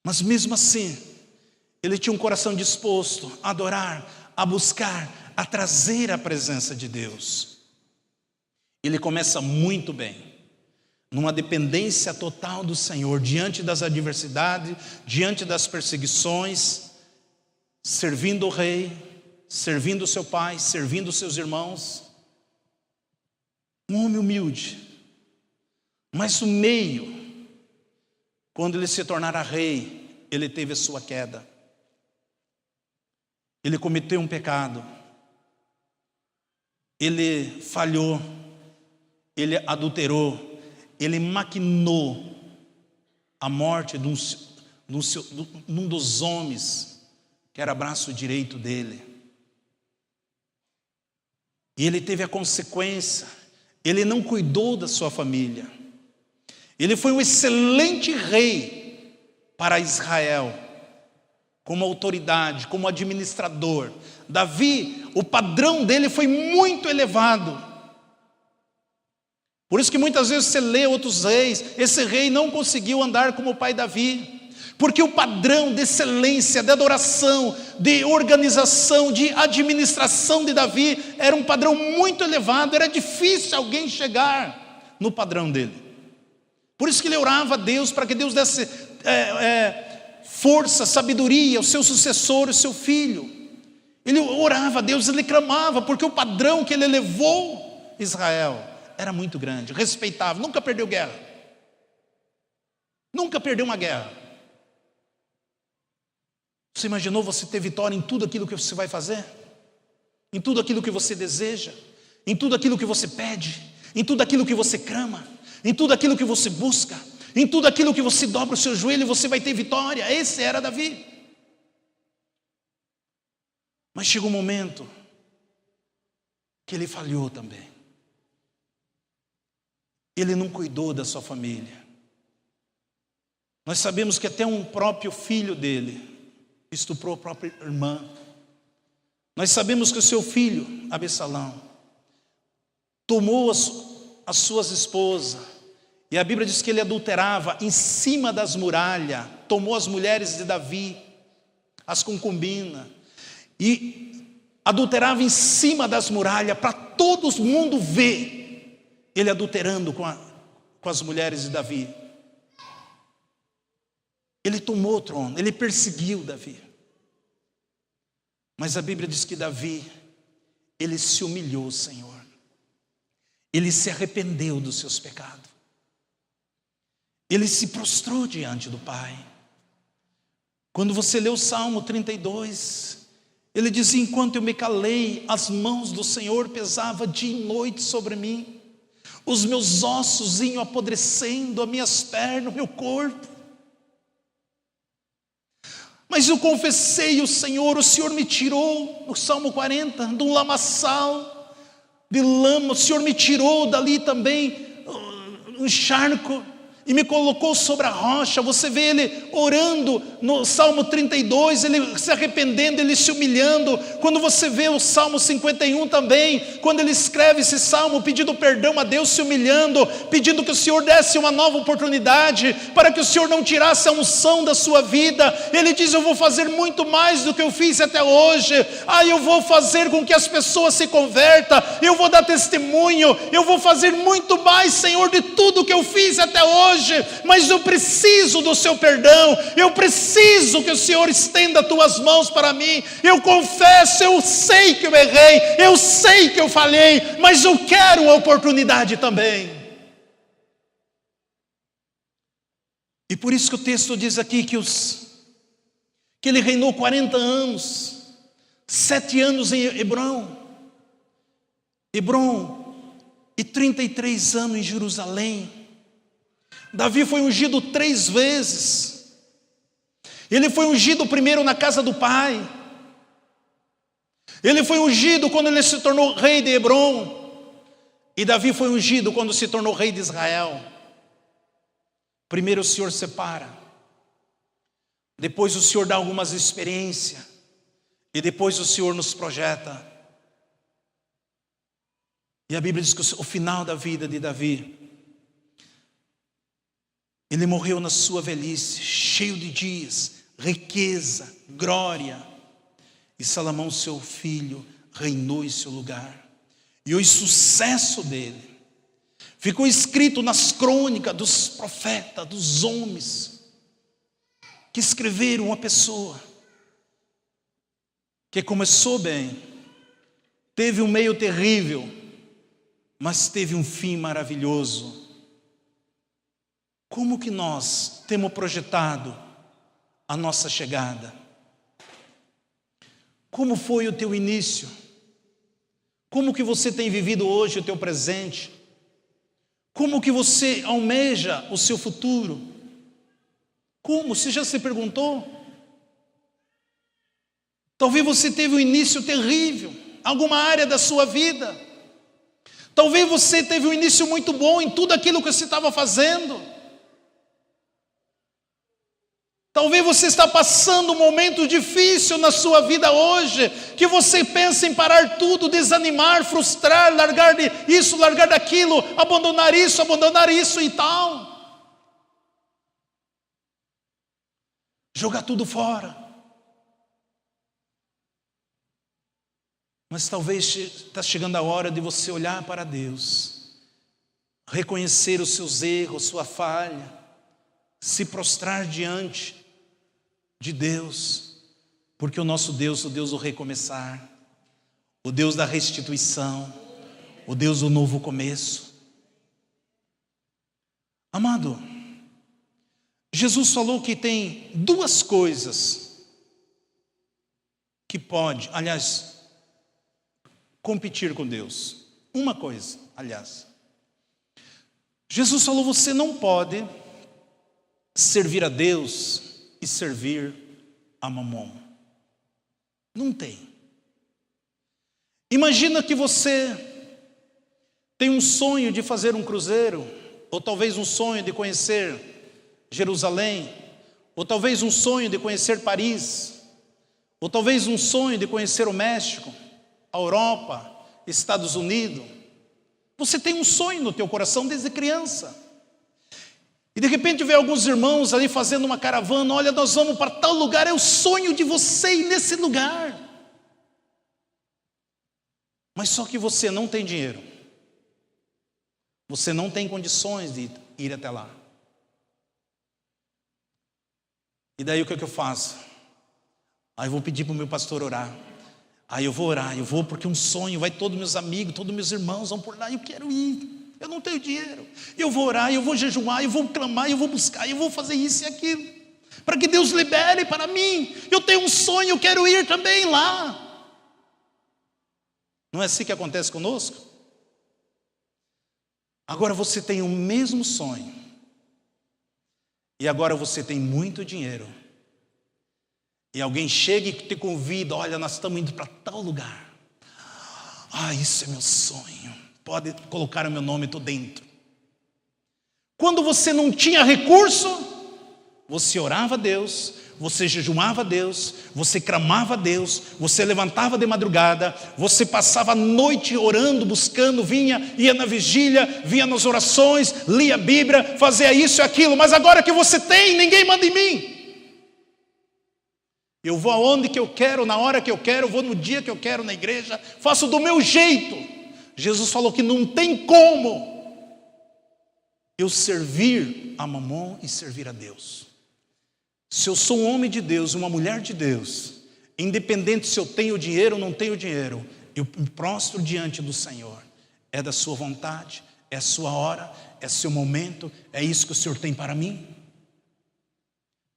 Mas mesmo assim, ele tinha um coração disposto a adorar, a buscar, a trazer a presença de Deus. Ele começa muito bem, numa dependência total do Senhor, diante das adversidades, diante das perseguições, servindo o rei, servindo o seu pai, servindo os seus irmãos. Um homem humilde. Mas o meio, quando ele se tornara rei, ele teve a sua queda. Ele cometeu um pecado. Ele falhou. Ele adulterou. Ele maquinou a morte de um dos homens que era braço direito dele. E ele teve a consequência. Ele não cuidou da sua família. Ele foi um excelente rei para Israel, como autoridade, como administrador. Davi, o padrão dele foi muito elevado. Por isso que muitas vezes você lê outros reis, esse rei não conseguiu andar como o pai Davi, porque o padrão de excelência, de adoração, de organização, de administração de Davi era um padrão muito elevado. Era difícil alguém chegar no padrão dele. Por isso que ele orava a Deus para que Deus desse força, sabedoria ao seu sucessor, ao seu filho. Ele orava a Deus, ele clamava, porque o padrão que ele elevou Israel era muito grande, respeitável, nunca perdeu guerra. Nunca perdeu uma guerra. Você imaginou você ter vitória em tudo aquilo que você vai fazer? Em tudo aquilo que você deseja? Em tudo aquilo que você pede? Em tudo aquilo que você clama? Em tudo aquilo que você busca? Em tudo aquilo que você dobra o seu joelho, você vai ter vitória. Esse era Davi. Mas chegou um momento que ele falhou também. Ele não cuidou da sua família. Nós sabemos que até um próprio filho dele estuprou a própria irmã. Nós sabemos que o seu filho, Absalão, tomou as suas esposas. E a Bíblia diz que ele adulterava em cima das muralhas. Tomou as mulheres de Davi, as concubinas. E adulterava em cima das muralhas para todo mundo ver ele adulterando com as mulheres de Davi. Ele tomou o trono, ele perseguiu Davi. Mas a Bíblia diz que Davi, ele se humilhou, Senhor. Ele se arrependeu dos seus pecados. Ele se prostrou diante do Pai. Quando você lê o Salmo 32, ele diz: enquanto eu me calei, as mãos do Senhor pesavam dia e noite sobre mim. Os meus ossos iam apodrecendo, as minhas pernas, o meu corpo. Mas eu confessei o Senhor me tirou, no Salmo 40, de um lamaçal de lama. O Senhor me tirou dali também, um charco, e me colocou sobre a rocha. Você vê ele orando no Salmo 32, ele se arrependendo, ele se humilhando. Quando você vê o Salmo 51 também, quando ele escreve esse salmo pedindo perdão a Deus, se humilhando, pedindo que o Senhor desse uma nova oportunidade, para que o Senhor não tirasse a unção da sua vida. Ele diz: eu vou fazer muito mais do que eu fiz até hoje. Eu vou fazer com que as pessoas se convertam, eu vou dar testemunho, eu vou fazer muito mais, Senhor, de tudo que eu fiz até hoje. Mas eu preciso do seu perdão, eu preciso que o Senhor estenda as tuas mãos para mim. Eu confesso, eu sei que eu errei, eu sei que eu falhei, mas eu quero uma oportunidade também. E por isso que o texto diz aqui que ele reinou 40 anos, 7 anos em Hebrom, e 33 anos em Jerusalém. Davi foi ungido 3 vezes. Ele foi ungido primeiro na casa do pai. Ele foi ungido quando ele se tornou rei de Hebrom. E Davi foi ungido quando se tornou rei de Israel. Primeiro o Senhor separa. Depois o Senhor dá algumas experiências. E depois o Senhor nos projeta. E a Bíblia diz que o final da vida de Davi, ele morreu na sua velhice, cheio de dias, riqueza, glória. E Salomão, seu filho, reinou em seu lugar. E o sucesso dele ficou escrito nas crônicas dos profetas, dos homens, que escreveram uma pessoa que começou bem, teve um meio terrível, mas teve um fim maravilhoso. Como que nós temos projetado a nossa chegada? Como foi o teu início? Como que você tem vivido hoje o teu presente? Como que você almeja o seu futuro? Como? Você já se perguntou? Talvez você teve um início terrível, alguma área da sua vida. Talvez você teve um início muito bom em tudo aquilo que você estava fazendo. Talvez você está passando um momento difícil na sua vida hoje, que você pensa em parar tudo, desanimar, frustrar, largar isso, largar daquilo, abandonar isso e tal. Jogar tudo fora. Mas talvez está chegando a hora de você olhar para Deus, reconhecer os seus erros, sua falha, se prostrar diante de Deus, porque o nosso Deus, o Deus do recomeçar, o Deus da restituição, o Deus do novo começo. Amado, Jesus falou que tem 2 coisas que pode, aliás, competir com Deus. Uma coisa, aliás. Jesus falou: você não pode servir a Deus e servir a Mamon. Não tem. Imagina que você tem um sonho de fazer um cruzeiro, ou talvez um sonho de conhecer Jerusalém, ou talvez um sonho de conhecer Paris, ou talvez um sonho de conhecer o México, a Europa, Estados Unidos. Você tem um sonho no teu coração desde criança. E de repente vê alguns irmãos ali fazendo uma caravana. Olha, nós vamos para tal lugar, é o sonho de você ir nesse lugar. Mas só que você não tem dinheiro. Você não tem condições de ir até lá. E daí o que eu faço? Aí eu vou pedir para o meu pastor orar. Aí eu vou orar, eu vou porque um sonho, vai todos meus amigos, todos meus irmãos vão por lá, eu quero ir, eu não tenho dinheiro. Eu vou orar, eu vou jejuar, eu vou clamar, eu vou buscar, eu vou fazer isso e aquilo, para que Deus libere para mim. Eu tenho um sonho, eu quero ir também lá. Não é assim que acontece conosco? Agora você tem o mesmo sonho, e agora você tem muito dinheiro. E alguém chega e te convida, olha, nós estamos indo para tal lugar. Ah, isso é meu sonho. Pode colocar o meu nome, estou dentro. Quando você não tinha recurso, você orava a Deus, você jejuava a Deus, você clamava a Deus, você levantava de madrugada, você passava a noite orando, buscando, ia na vigília, vinha nas orações, lia a Bíblia, fazia isso e aquilo. Mas agora que você tem, ninguém manda em mim. Eu vou aonde que eu quero, na hora que eu quero, vou no dia que eu quero na igreja, faço do meu jeito. Jesus falou que não tem como eu servir a Mamon e servir a Deus. Se eu sou um homem de Deus, uma mulher de Deus, independente se eu tenho dinheiro ou não tenho dinheiro, eu me prostro diante do Senhor. É da sua vontade, é a sua hora, é seu momento, é isso que o Senhor tem para mim.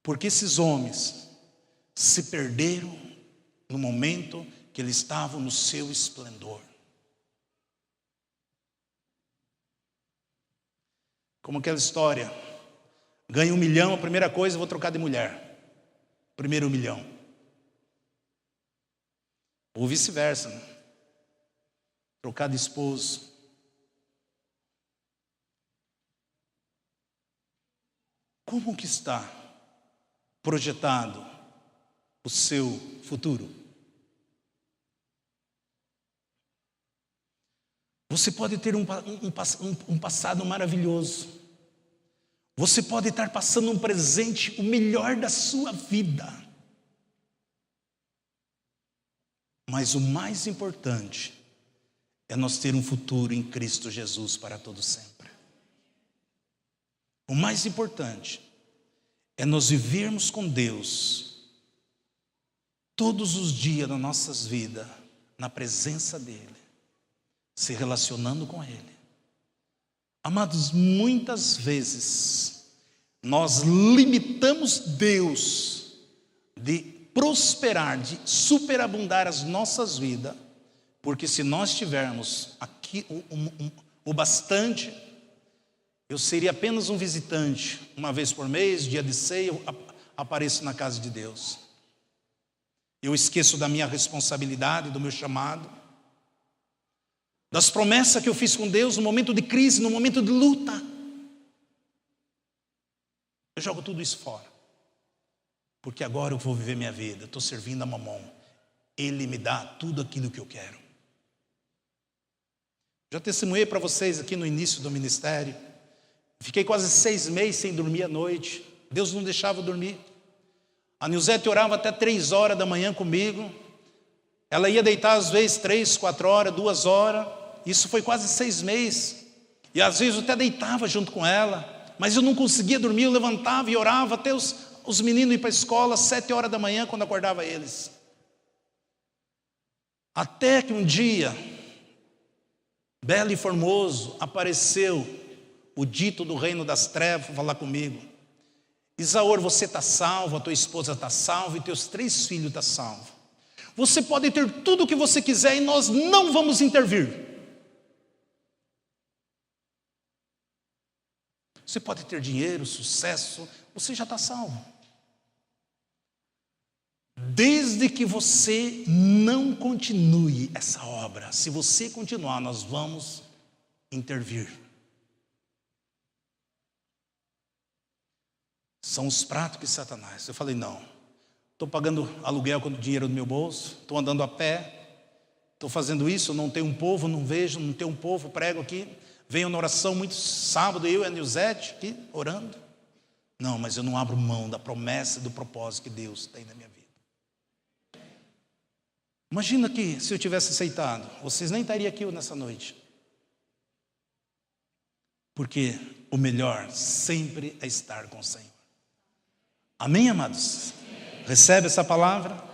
Porque esses homens se perderam no momento que eles estavam no seu esplendor. Como aquela história, ganho 1 milhão, a primeira coisa, vou trocar de mulher. Primeiro 1 milhão. Ou vice-versa, né? Trocar de esposo. Como que está projetado o seu futuro? Você pode ter um passado maravilhoso. Você pode estar passando um presente, o melhor da sua vida. Mas o mais importante é nós ter um futuro em Cristo Jesus para todo sempre. O mais importante é nós vivermos com Deus todos os dias das nossas vidas, na presença dEle, se relacionando com Ele. Amados, muitas vezes nós limitamos Deus de prosperar, de superabundar as nossas vidas, porque se nós tivermos aqui o bastante, eu seria apenas um visitante, uma vez por mês, dia de ceia, eu apareço na casa de Deus. Eu esqueço da minha responsabilidade, do meu chamado, das promessas que eu fiz com Deus no momento de crise, no momento de luta. Eu jogo tudo isso fora, porque agora eu vou viver minha vida, estou servindo a Mamon. Ele me dá tudo aquilo que eu quero. Já testemunhei para vocês aqui no início do ministério. Fiquei quase 6 meses sem dormir à noite. Deus não deixava eu dormir. A Nilzete orava até 3 horas da manhã comigo. Ela ia deitar às vezes 3, 4 horas, 2 horas. Isso foi quase 6 meses. E às vezes eu até deitava junto com ela. Mas eu não conseguia dormir, eu levantava e orava até os meninos ir para a escola, 7 horas da manhã, quando acordava eles. Até que um dia, belo e formoso, apareceu o dito do reino das trevas falar comigo. Isaor, você está salvo, a tua esposa está salva e teus 3 filhos estão salvos. Você pode ter tudo o que você quiser e nós não vamos intervir. Você pode ter dinheiro, sucesso, você já está salvo. desde que você não continue essa obra. Se você continuar, nós vamos intervir. São os pratos que Satanás. Eu falei, não. Estou pagando aluguel com o dinheiro do meu bolso. Estou andando a pé. Estou fazendo isso, não tenho um povo, não vejo, não tenho um povo, prego aqui. Venho na oração muito sábado, eu e a Nilzete aqui, orando. Não, mas eu não abro mão da promessa e do propósito que Deus tem na minha vida. Imagina que se eu tivesse aceitado, vocês nem estariam aqui nessa noite. Porque o melhor sempre é estar com o Senhor. Amém, amados? Recebe essa palavra?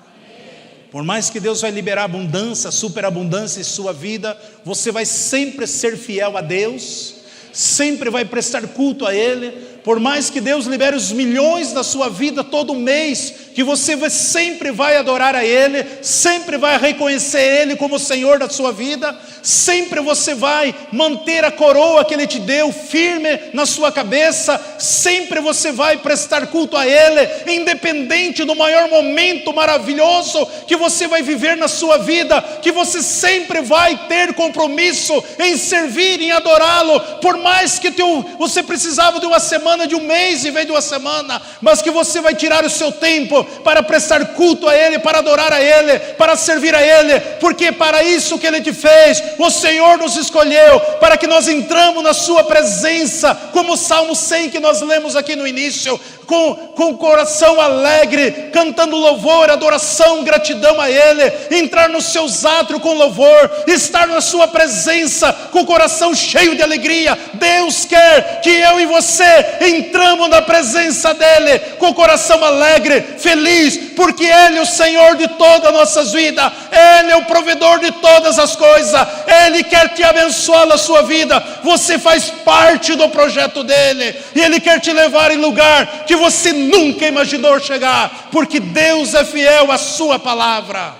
Por mais que Deus vai liberar abundância, superabundância em sua vida, você vai sempre ser fiel a Deus, sempre vai prestar culto a Ele. Por mais que Deus libere os milhões da sua vida todo mês, que você sempre vai adorar a Ele, sempre vai reconhecer Ele como o Senhor da sua vida, sempre você vai manter a coroa que Ele te deu firme na sua cabeça, sempre você vai prestar culto a Ele, independente do maior momento maravilhoso que você vai viver na sua vida, que você sempre vai ter compromisso em servir, em adorá-lo, por mais que você precisava de uma semana, de um mês em vez de uma semana, mas que você vai tirar o seu tempo para prestar culto a Ele, para adorar a Ele, para servir a Ele, porque para isso que Ele te fez, o Senhor nos escolheu, para que nós entramos na sua presença, como o Salmo 100 que nós lemos aqui no início, com o coração alegre, cantando louvor, adoração, gratidão a Ele, entrar nos seus átrios com louvor, estar na sua presença com o coração cheio de alegria. Deus quer que eu e você entramos na presença dEle com o coração alegre, feliz, porque Ele é o Senhor de todas as nossas vidas, Ele é o provedor de todas as coisas, Ele quer te abençoar na sua vida, você faz parte do projeto dEle, e Ele quer te levar em lugar que você nunca imaginou chegar, porque Deus é fiel à sua palavra.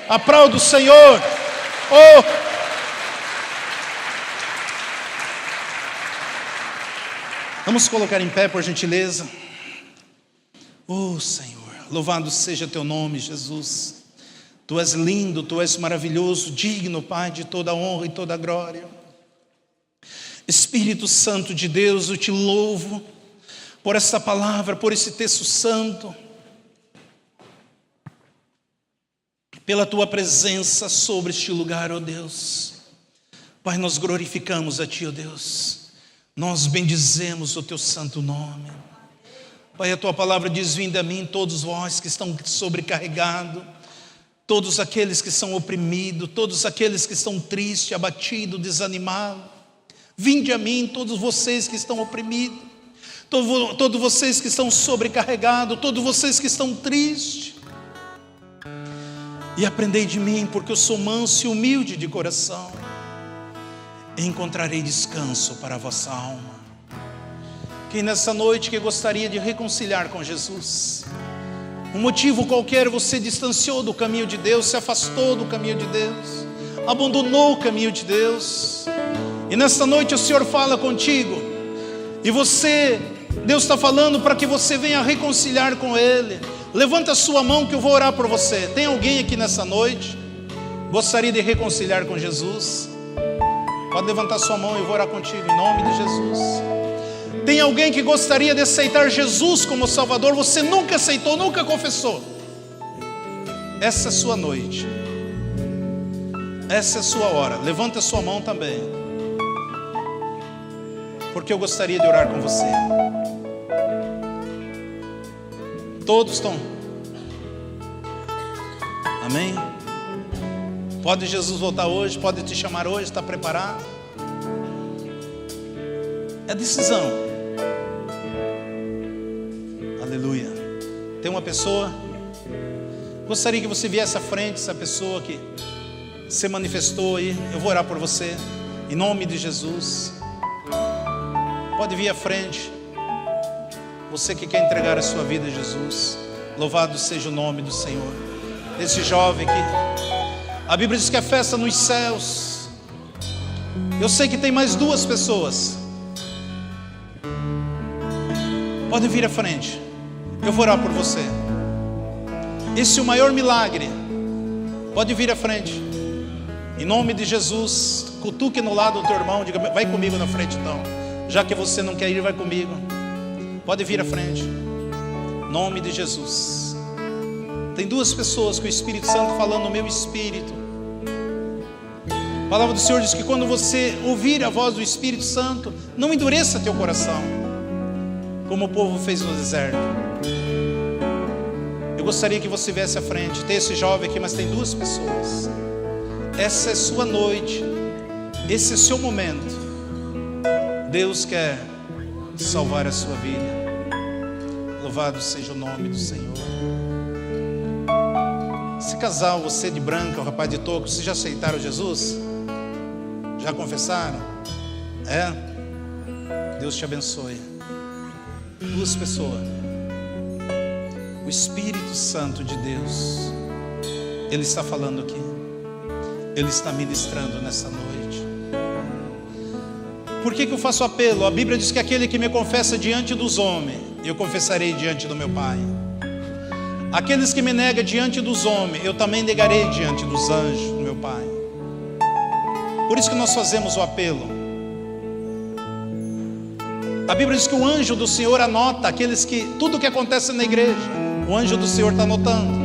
Aplauda o Senhor. Oh, vamos colocar em pé, por gentileza. Oh, Senhor, louvado seja teu nome, Jesus. Tu és lindo, tu és maravilhoso, digno, Pai, de toda a honra e toda a glória. Espírito Santo de Deus, eu te louvo por esta palavra, por esse texto santo, pela tua presença sobre este lugar, ó Deus. Pai, nós glorificamos a ti, ó Deus, nós bendizemos o teu santo nome. Pai, a tua palavra diz: vinde a mim todos vós que estão sobrecarregados, todos aqueles que são oprimidos, todos aqueles que estão tristes, abatidos, desanimados. Vinde a mim todos vocês que estão oprimidos, todos vocês que estão sobrecarregados, todos vocês que estão tristes, e aprendei de mim, porque eu sou manso e humilde de coração, e encontrarei descanso para a vossa alma. Quem nessa noite que gostaria de reconciliar com Jesus, um motivo qualquer, você distanciou do caminho de Deus, se afastou do caminho de Deus, abandonou o caminho de Deus, e nesta noite o Senhor fala contigo, e Deus está falando para que você venha reconciliar com Ele. Levanta a sua mão que eu vou orar por você. Tem alguém aqui nessa noite gostaria de reconciliar com Jesus? Pode levantar sua mão e eu vou orar contigo em nome de Jesus. Tem alguém que gostaria de aceitar Jesus como Salvador? Você nunca aceitou, nunca confessou. Essa é a sua noite, essa é a sua hora. Levanta a sua mão também, porque eu gostaria de orar com você. Todos estão? Amém? Pode Jesus voltar hoje? Pode te chamar hoje? Está preparado? É decisão. Aleluia. Tem uma pessoa, gostaria que você viesse à frente, essa pessoa que se manifestou aí. Eu vou orar por você em nome de Jesus. Pode vir à frente, você que quer entregar a sua vida a Jesus. Louvado seja o nome do Senhor. Esse jovem aqui, a Bíblia diz que é festa nos céus. Eu sei que tem mais duas pessoas. Pode vir à frente, eu vou orar por você. Esse é o maior milagre. Pode vir à frente. Em nome de Jesus, cutuque no lado do teu irmão, diga, vai comigo na frente então. Já que você não quer ir, vai comigo. Pode vir à frente. Em nome de Jesus. Tem duas pessoas com o Espírito Santo falando no meu espírito. A palavra do Senhor diz que quando você ouvir a voz do Espírito Santo, não endureça teu coração, como o povo fez no deserto. Eu gostaria que você viesse à frente. Tem esse jovem aqui, mas tem duas pessoas. Essa é sua noite, esse é seu momento. Deus quer salvar a sua vida. Louvado seja o nome do Senhor. Esse casal, você de branca, o rapaz de toco, vocês já aceitaram Jesus? Já confessaram? É? Deus te abençoe. Duas pessoas. O Espírito Santo de Deus, Ele está falando aqui. Ele está ministrando nessa noite. Por que eu faço apelo? A Bíblia diz que aquele que me confessa diante dos homens, eu confessarei diante do meu Pai. Aqueles que me negam diante dos homens, eu também negarei diante dos anjos do meu Pai. Por isso que nós fazemos o apelo. A Bíblia diz que o anjo do Senhor anota aqueles que, tudo que acontece na igreja, o anjo do Senhor está anotando.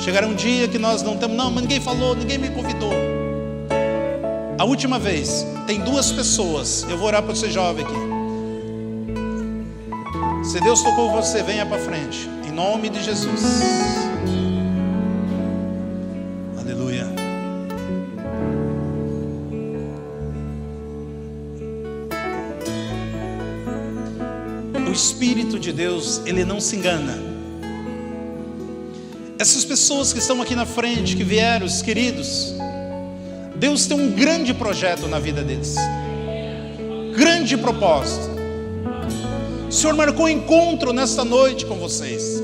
Chegará um dia que nós não temos, não, mas ninguém falou, ninguém me convidou. A última vez, tem duas pessoas, eu vou orar para você jovem aqui. Se Deus tocou você, venha para frente, em nome de Jesus. Aleluia. O Espírito de Deus, Ele não se engana. Essas pessoas que estão aqui na frente, que vieram, os queridos, Deus tem um grande projeto na vida deles. Grande propósito. O Senhor marcou um encontro nesta noite com vocês.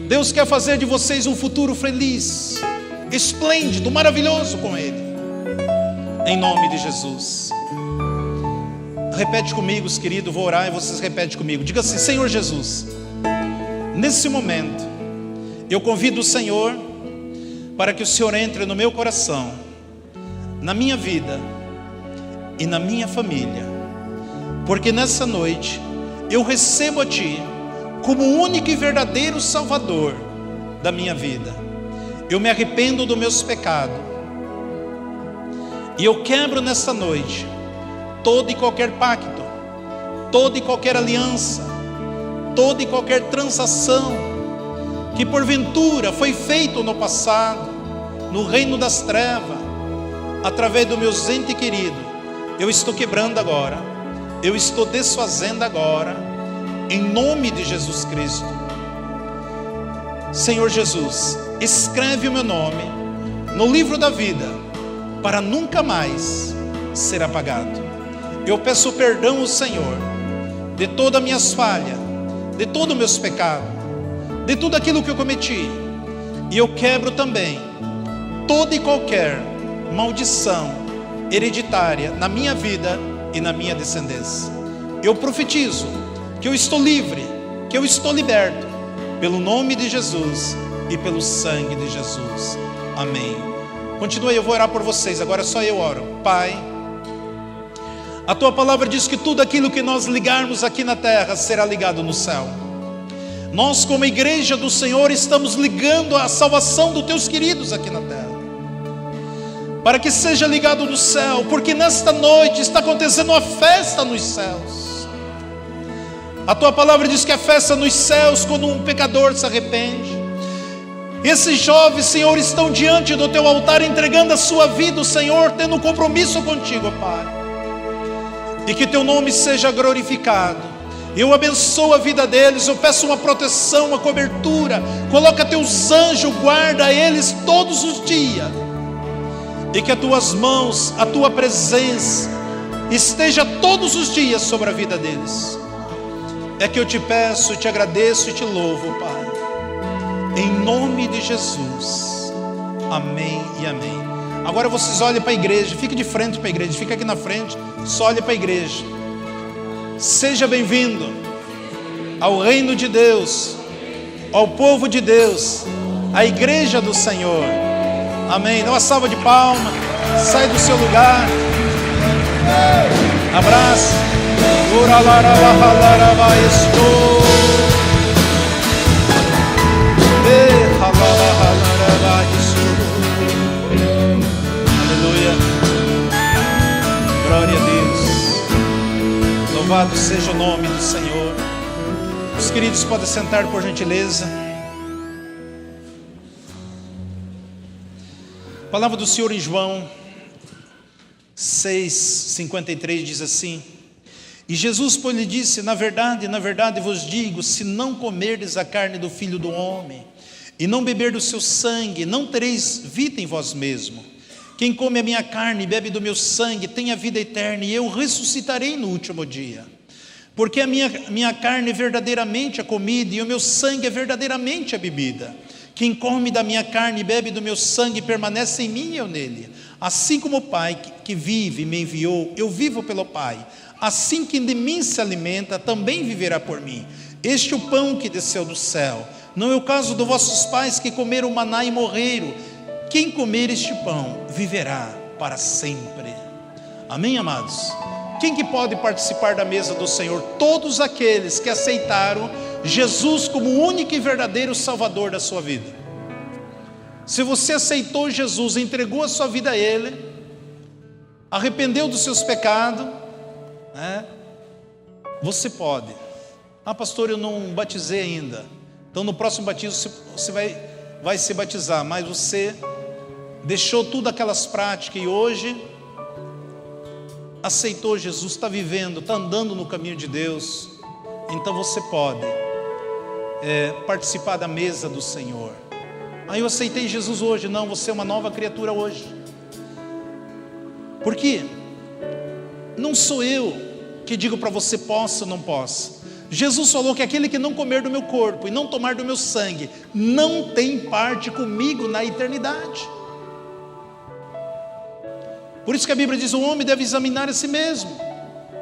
Deus quer fazer de vocês um futuro feliz, esplêndido, maravilhoso com Ele. Em nome de Jesus. Repete comigo, querido, vou orar e vocês repetem comigo. Diga assim: Senhor Jesus, nesse momento, eu convido o Senhor para que o Senhor entre no meu coração, na minha vida e na minha família, porque nessa noite eu recebo a Ti como o único e verdadeiro Salvador da minha vida. Eu me arrependo dos meus pecados e eu quebro nessa noite todo e qualquer pacto, toda e qualquer aliança, toda e qualquer transação que porventura foi feito no passado, no reino das trevas, através do meu ente querido. Eu estou quebrando agora, eu estou desfazendo agora, em nome de Jesus Cristo. Senhor Jesus, escreve o meu nome no livro da vida, para nunca mais ser apagado. Eu peço perdão ao Senhor de todas as minhas falhas, de todos os meus pecados, de tudo aquilo que eu cometi. E eu quebro também toda e qualquer maldição hereditária na minha vida e na minha descendência. Eu profetizo que eu estou livre, que eu estou liberto, pelo nome de Jesus e pelo sangue de Jesus. Amém. Continue, eu vou orar por vocês. Agora só eu oro. Pai, a Tua palavra diz que tudo aquilo que nós ligarmos aqui na terra será ligado no céu. Nós, como igreja do Senhor, estamos ligando a salvação dos Teus queridos aqui na terra, para que seja ligado no céu, porque nesta noite está acontecendo uma festa nos céus. A Tua palavra diz que é festa nos céus quando um pecador se arrepende. Esses jovens, Senhor, estão diante do Teu altar, entregando a sua vida, Senhor, tendo um compromisso contigo, Pai. E que Teu nome seja glorificado. Eu abençoo a vida deles, eu peço uma proteção, uma cobertura. Coloca Teus anjos, guarda eles todos os dias. E que as Tuas mãos, a Tua presença esteja todos os dias sobre a vida deles. É que eu te peço, te agradeço e te louvo, Pai. Em nome de Jesus. Amém e amém. Agora vocês olhem para a igreja, fique de frente para a igreja, fica aqui na frente, só olhe para a igreja. Seja bem-vindo ao reino de Deus. ao povo de Deus, à igreja do Senhor. Amém. Dá uma salva de palmas. Sai do seu lugar. Abraço. Aleluia. Glória a Deus. Louvado seja o nome do Senhor. Os queridos podem sentar por gentileza. A palavra do Senhor em João 6:53 diz assim: e Jesus, pois, lhe disse: na verdade vos digo, se não comerdes a carne do Filho do Homem, e não beber do seu sangue, não tereis vida em vós mesmo. Quem come a minha carne e bebe do meu sangue, tem a vida eterna, e eu ressuscitarei no último dia. Porque a minha carne é verdadeiramente a comida, e o meu sangue é verdadeiramente a bebida. Quem come da minha carne e bebe do meu sangue, permanece em mim e eu nele. Assim como o Pai que vive e me enviou, eu vivo pelo Pai. Assim que de mim se alimenta, também viverá por mim. Este é o pão que desceu do céu. Não é o caso dos vossos pais que comeram maná e morreram. Quem comer este pão, viverá para sempre. Amém, amados? Quem que pode participar da mesa do Senhor? Todos aqueles que aceitaram Jesus como o único e verdadeiro Salvador da sua vida. Se você aceitou Jesus, entregou a sua vida a Ele, arrependeu dos seus pecados, você pode. Ah, pastor, eu não batizei ainda. Então no próximo batismo você vai se batizar, mas você deixou tudo aquelas práticas e hoje aceitou Jesus, está vivendo, está andando no caminho de Deus. Então você pode participar da mesa do Senhor. Ah, eu aceitei Jesus hoje. Não, você é uma nova criatura hoje. Por quê? Não sou eu que digo para você possa ou não possa. Jesus falou que aquele que não comer do meu corpo e não tomar do meu sangue, não tem parte comigo na eternidade. Por isso que a Bíblia diz, o homem deve examinar a si mesmo.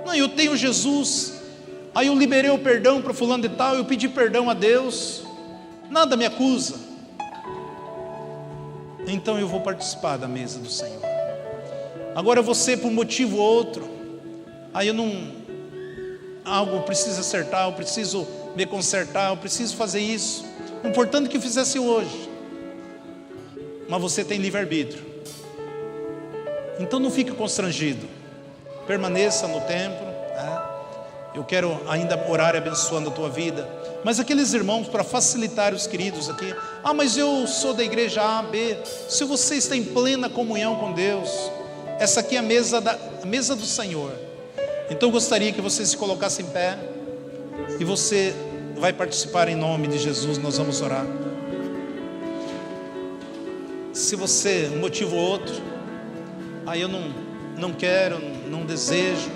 Não, eu tenho Jesus, aí eu liberei o perdão para fulano de tal, eu pedi perdão a Deus, nada me acusa. Então eu vou participar da mesa do Senhor. Agora você, por um motivo ou outro, aí eu não... algo preciso acertar, eu preciso me consertar, eu preciso fazer isso. O importante é que eu fizesse hoje. Mas você tem livre-arbítrio. Então não fique constrangido. Permaneça no templo. Eu quero ainda orar abençoando a tua vida. Mas aqueles irmãos, para facilitar os queridos aqui, mas eu sou da igreja A, B. Se você está em plena comunhão com Deus, essa aqui é a mesa do Senhor. Então eu gostaria que você se colocasse em pé e você vai participar em nome de Jesus. Nós vamos orar. Se você, um motivo ou outro, aí eu não quero, não desejo,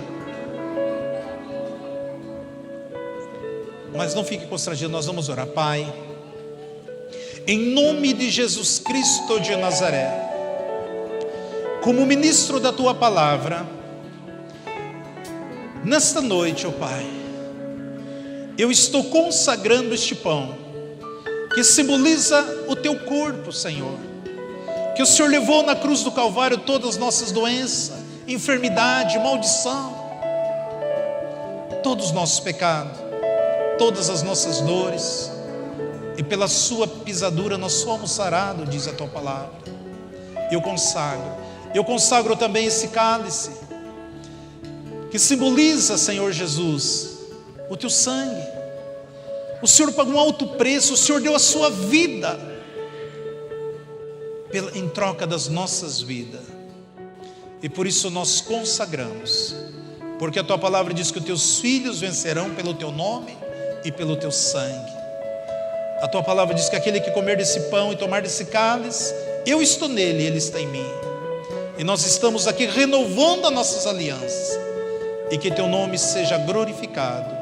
mas não fique constrangido, nós vamos orar. Pai, em nome de Jesus Cristo de Nazaré, como ministro da tua palavra, nesta noite, ó Pai, eu estou consagrando este pão, que simboliza o teu corpo, Senhor, que o Senhor levou na cruz do Calvário todas as nossas doenças, enfermidade, maldição, todos os nossos pecados, todas as nossas dores, e pela sua pisadura nós somos sarados, diz a tua palavra. Eu consagro também esse cálice, que simboliza, Senhor Jesus, o teu sangue. O Senhor pagou um alto preço, o Senhor deu a sua vida em troca das nossas vidas, e por isso nós consagramos, porque a tua palavra diz que os teus filhos vencerão pelo teu nome e pelo teu sangue. A tua palavra diz que aquele que comer desse pão e tomar desse cálice, eu estou nele e ele está em mim. E nós estamos aqui renovando as nossas alianças, e que teu nome seja glorificado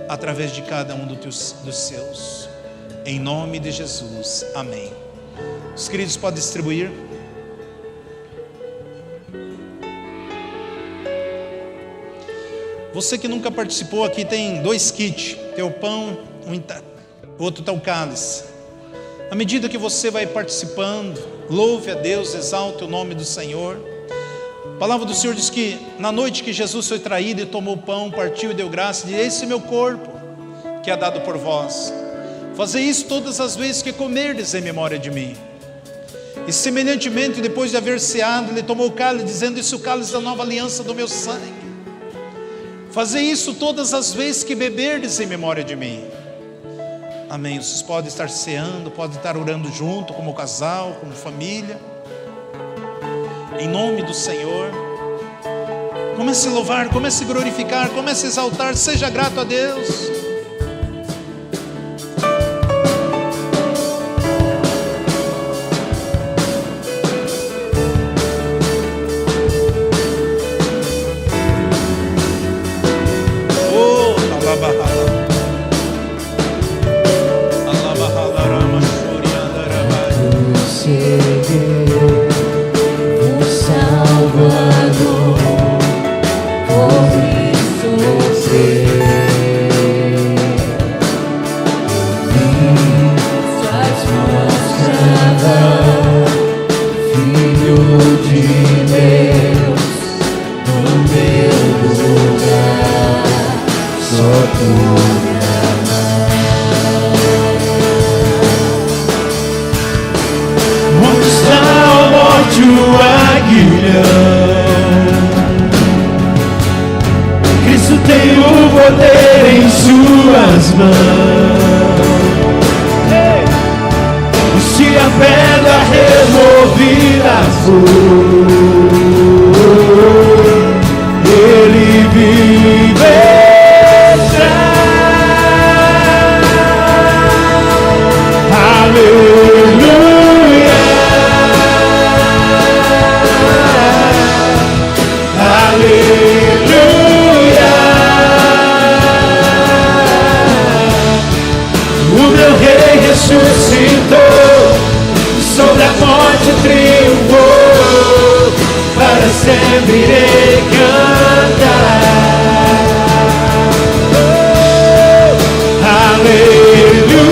através de cada um dos seus, em nome de Jesus, amém. Os queridos podem distribuir. Você que nunca participou, aqui tem 2 kits, tem o pão, outro está o cálice. À medida que você vai participando, louve a Deus, exalte o nome do Senhor. A palavra do Senhor diz que na noite que Jesus foi traído e tomou o pão, partiu e deu graça, diz: esse é meu corpo, que é dado por vós. Fazei isso todas as vezes que comerdes em memória de mim. E semelhantemente, depois de haver ceado, ele tomou o cálice, dizendo: isso é o cálice da nova aliança do meu sangue. Fazei isso todas as vezes que beberdes em memória de mim. Amém. Vocês podem estar ceando, podem estar orando junto, como casal, como família. Em nome do Senhor. Comece a louvar, comece a glorificar, comece a exaltar, seja grato a Deus. Cristo tem o poder em suas mãos. E se a pedra removida for, ele viverá. Aleluia. Ressuscitou, sobre a morte triunfou, para sempre irei cantar. Aleluia,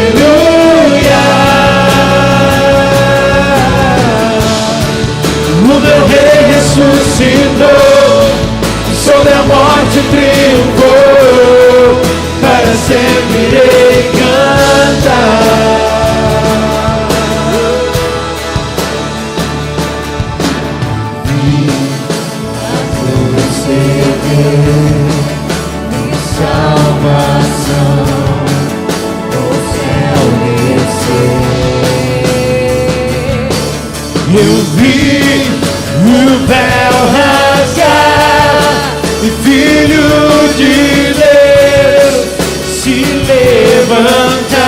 aleluia. O meu rei ressuscitou, sobre a morte triunfou, para sempre irei cantar. Minha salvação, o céu descer. Eu vi o véu rasgar e Filho de Deus se levantar,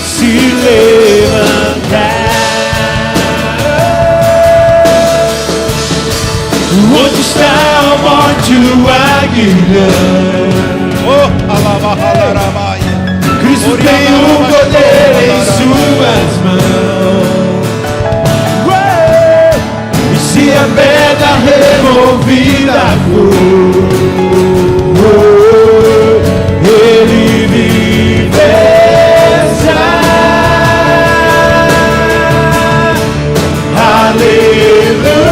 se levantar. Onde está a morte, o aguilhão? Cristo tem o poder em suas mãos. E se a pedra removida for, ele viverá. Aleluia,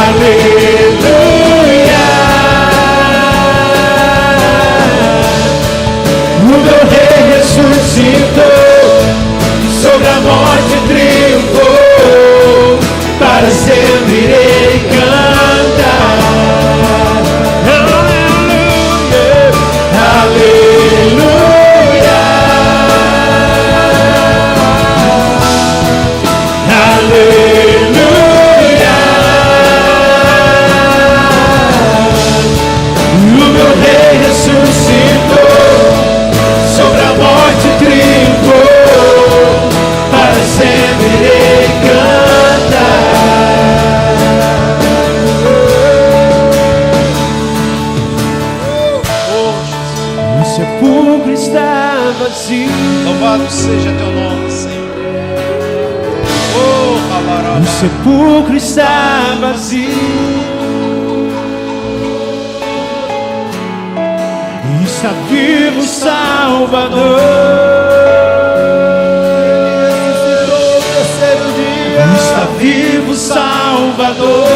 aleluia. O meu rei ressuscitou, sobre a morte triunfou, sepulcro está vazio. Está vivo o Salvador. Está vivo o Salvador.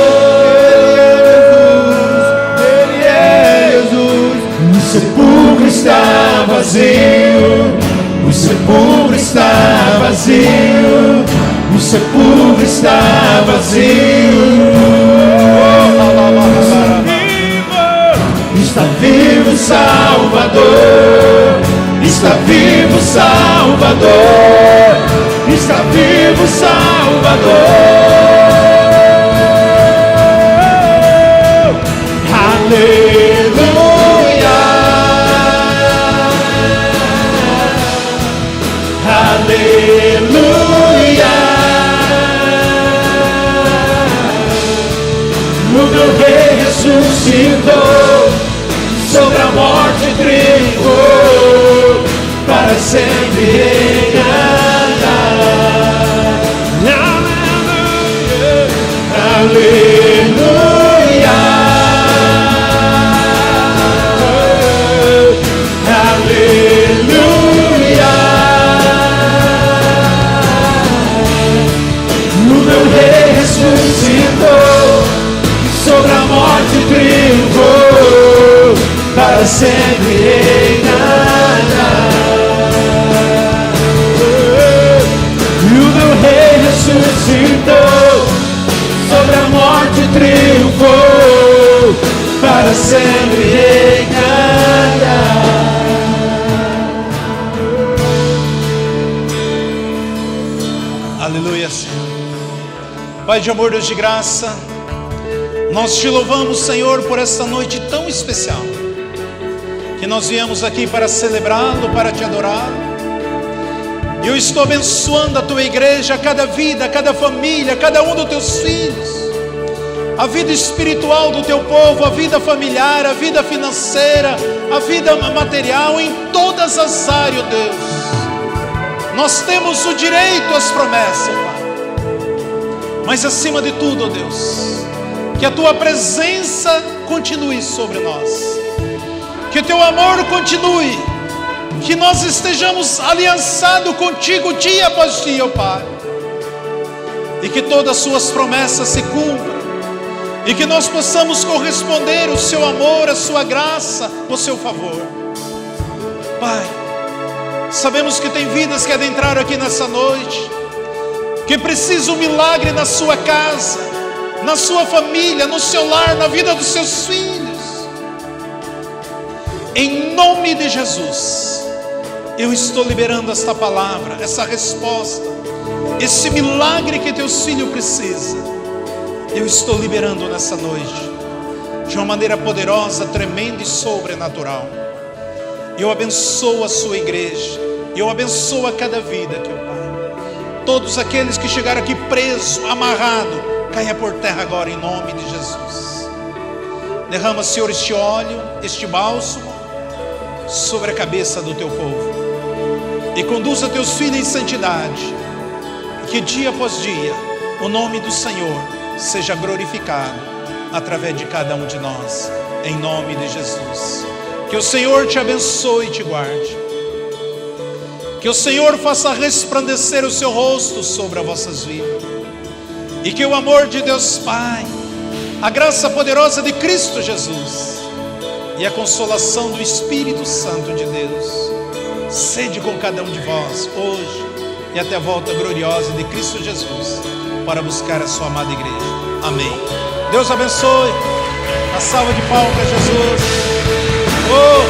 Ele é Jesus. O sepulcro está vazio. O sepulcro está vazio. O sepulcro está vazio. Está vivo o Salvador. Está vivo o Salvador. Está vivo o Salvador. Aleluia. Aleluia. O meu Rei ressuscitou, sobre a morte triunfou, para sempre reinar. Aleluia. Aleluia. O meu Rei ressuscitou, sobre a morte triunfou, para sempre reinará. E o meu Rei ressuscitou, sobre a morte triunfou, para sempre reinará. Aleluia, Senhor. Pai de amor, Deus de graça, nós te louvamos, Senhor, por esta noite tão especial, que nós viemos aqui para celebrá-lo, para te adorá-lo. E eu estou abençoando a tua igreja, cada vida, cada família, cada um dos teus filhos, a vida espiritual do teu povo, a vida familiar, a vida financeira, a vida material, em todas as áreas, Deus. Nós temos o direito às promessas, Pai. Mas acima de tudo, Deus, que a tua presença continue sobre nós, que o teu amor continue, que nós estejamos aliançados contigo dia após dia, ó Pai, e que todas as suas promessas se cumpram, e que nós possamos corresponder o seu amor, a sua graça, o seu favor. Pai, sabemos que tem vidas que adentraram aqui nessa noite, que precisam um milagre na sua casa, na sua família, no seu lar, na vida dos seus filhos. Em nome de Jesus, eu estou liberando esta palavra, essa resposta, esse milagre que teus filhos precisam. Eu estou liberando nessa noite, de uma maneira poderosa, tremenda e sobrenatural. Eu abençoo a sua igreja, eu abençoo a cada vida aqui, ó Pai. Todos aqueles que chegaram aqui presos, amarrados, caia por terra agora em nome de Jesus. Derrama, Senhor, este óleo, este bálsamo sobre a cabeça do teu povo, e conduza teus filhos em santidade, que dia após dia o nome do Senhor seja glorificado através de cada um de nós, em nome de Jesus. Que o Senhor te abençoe e te guarde, que o Senhor faça resplandecer o seu rosto sobre as vossas vidas, e que o amor de Deus Pai, a graça poderosa de Cristo Jesus e a consolação do Espírito Santo de Deus sede com cada um de vós hoje e até a volta gloriosa de Cristo Jesus para buscar a sua amada igreja. Amém. Deus abençoe. A salva de palmas para Jesus. Oh!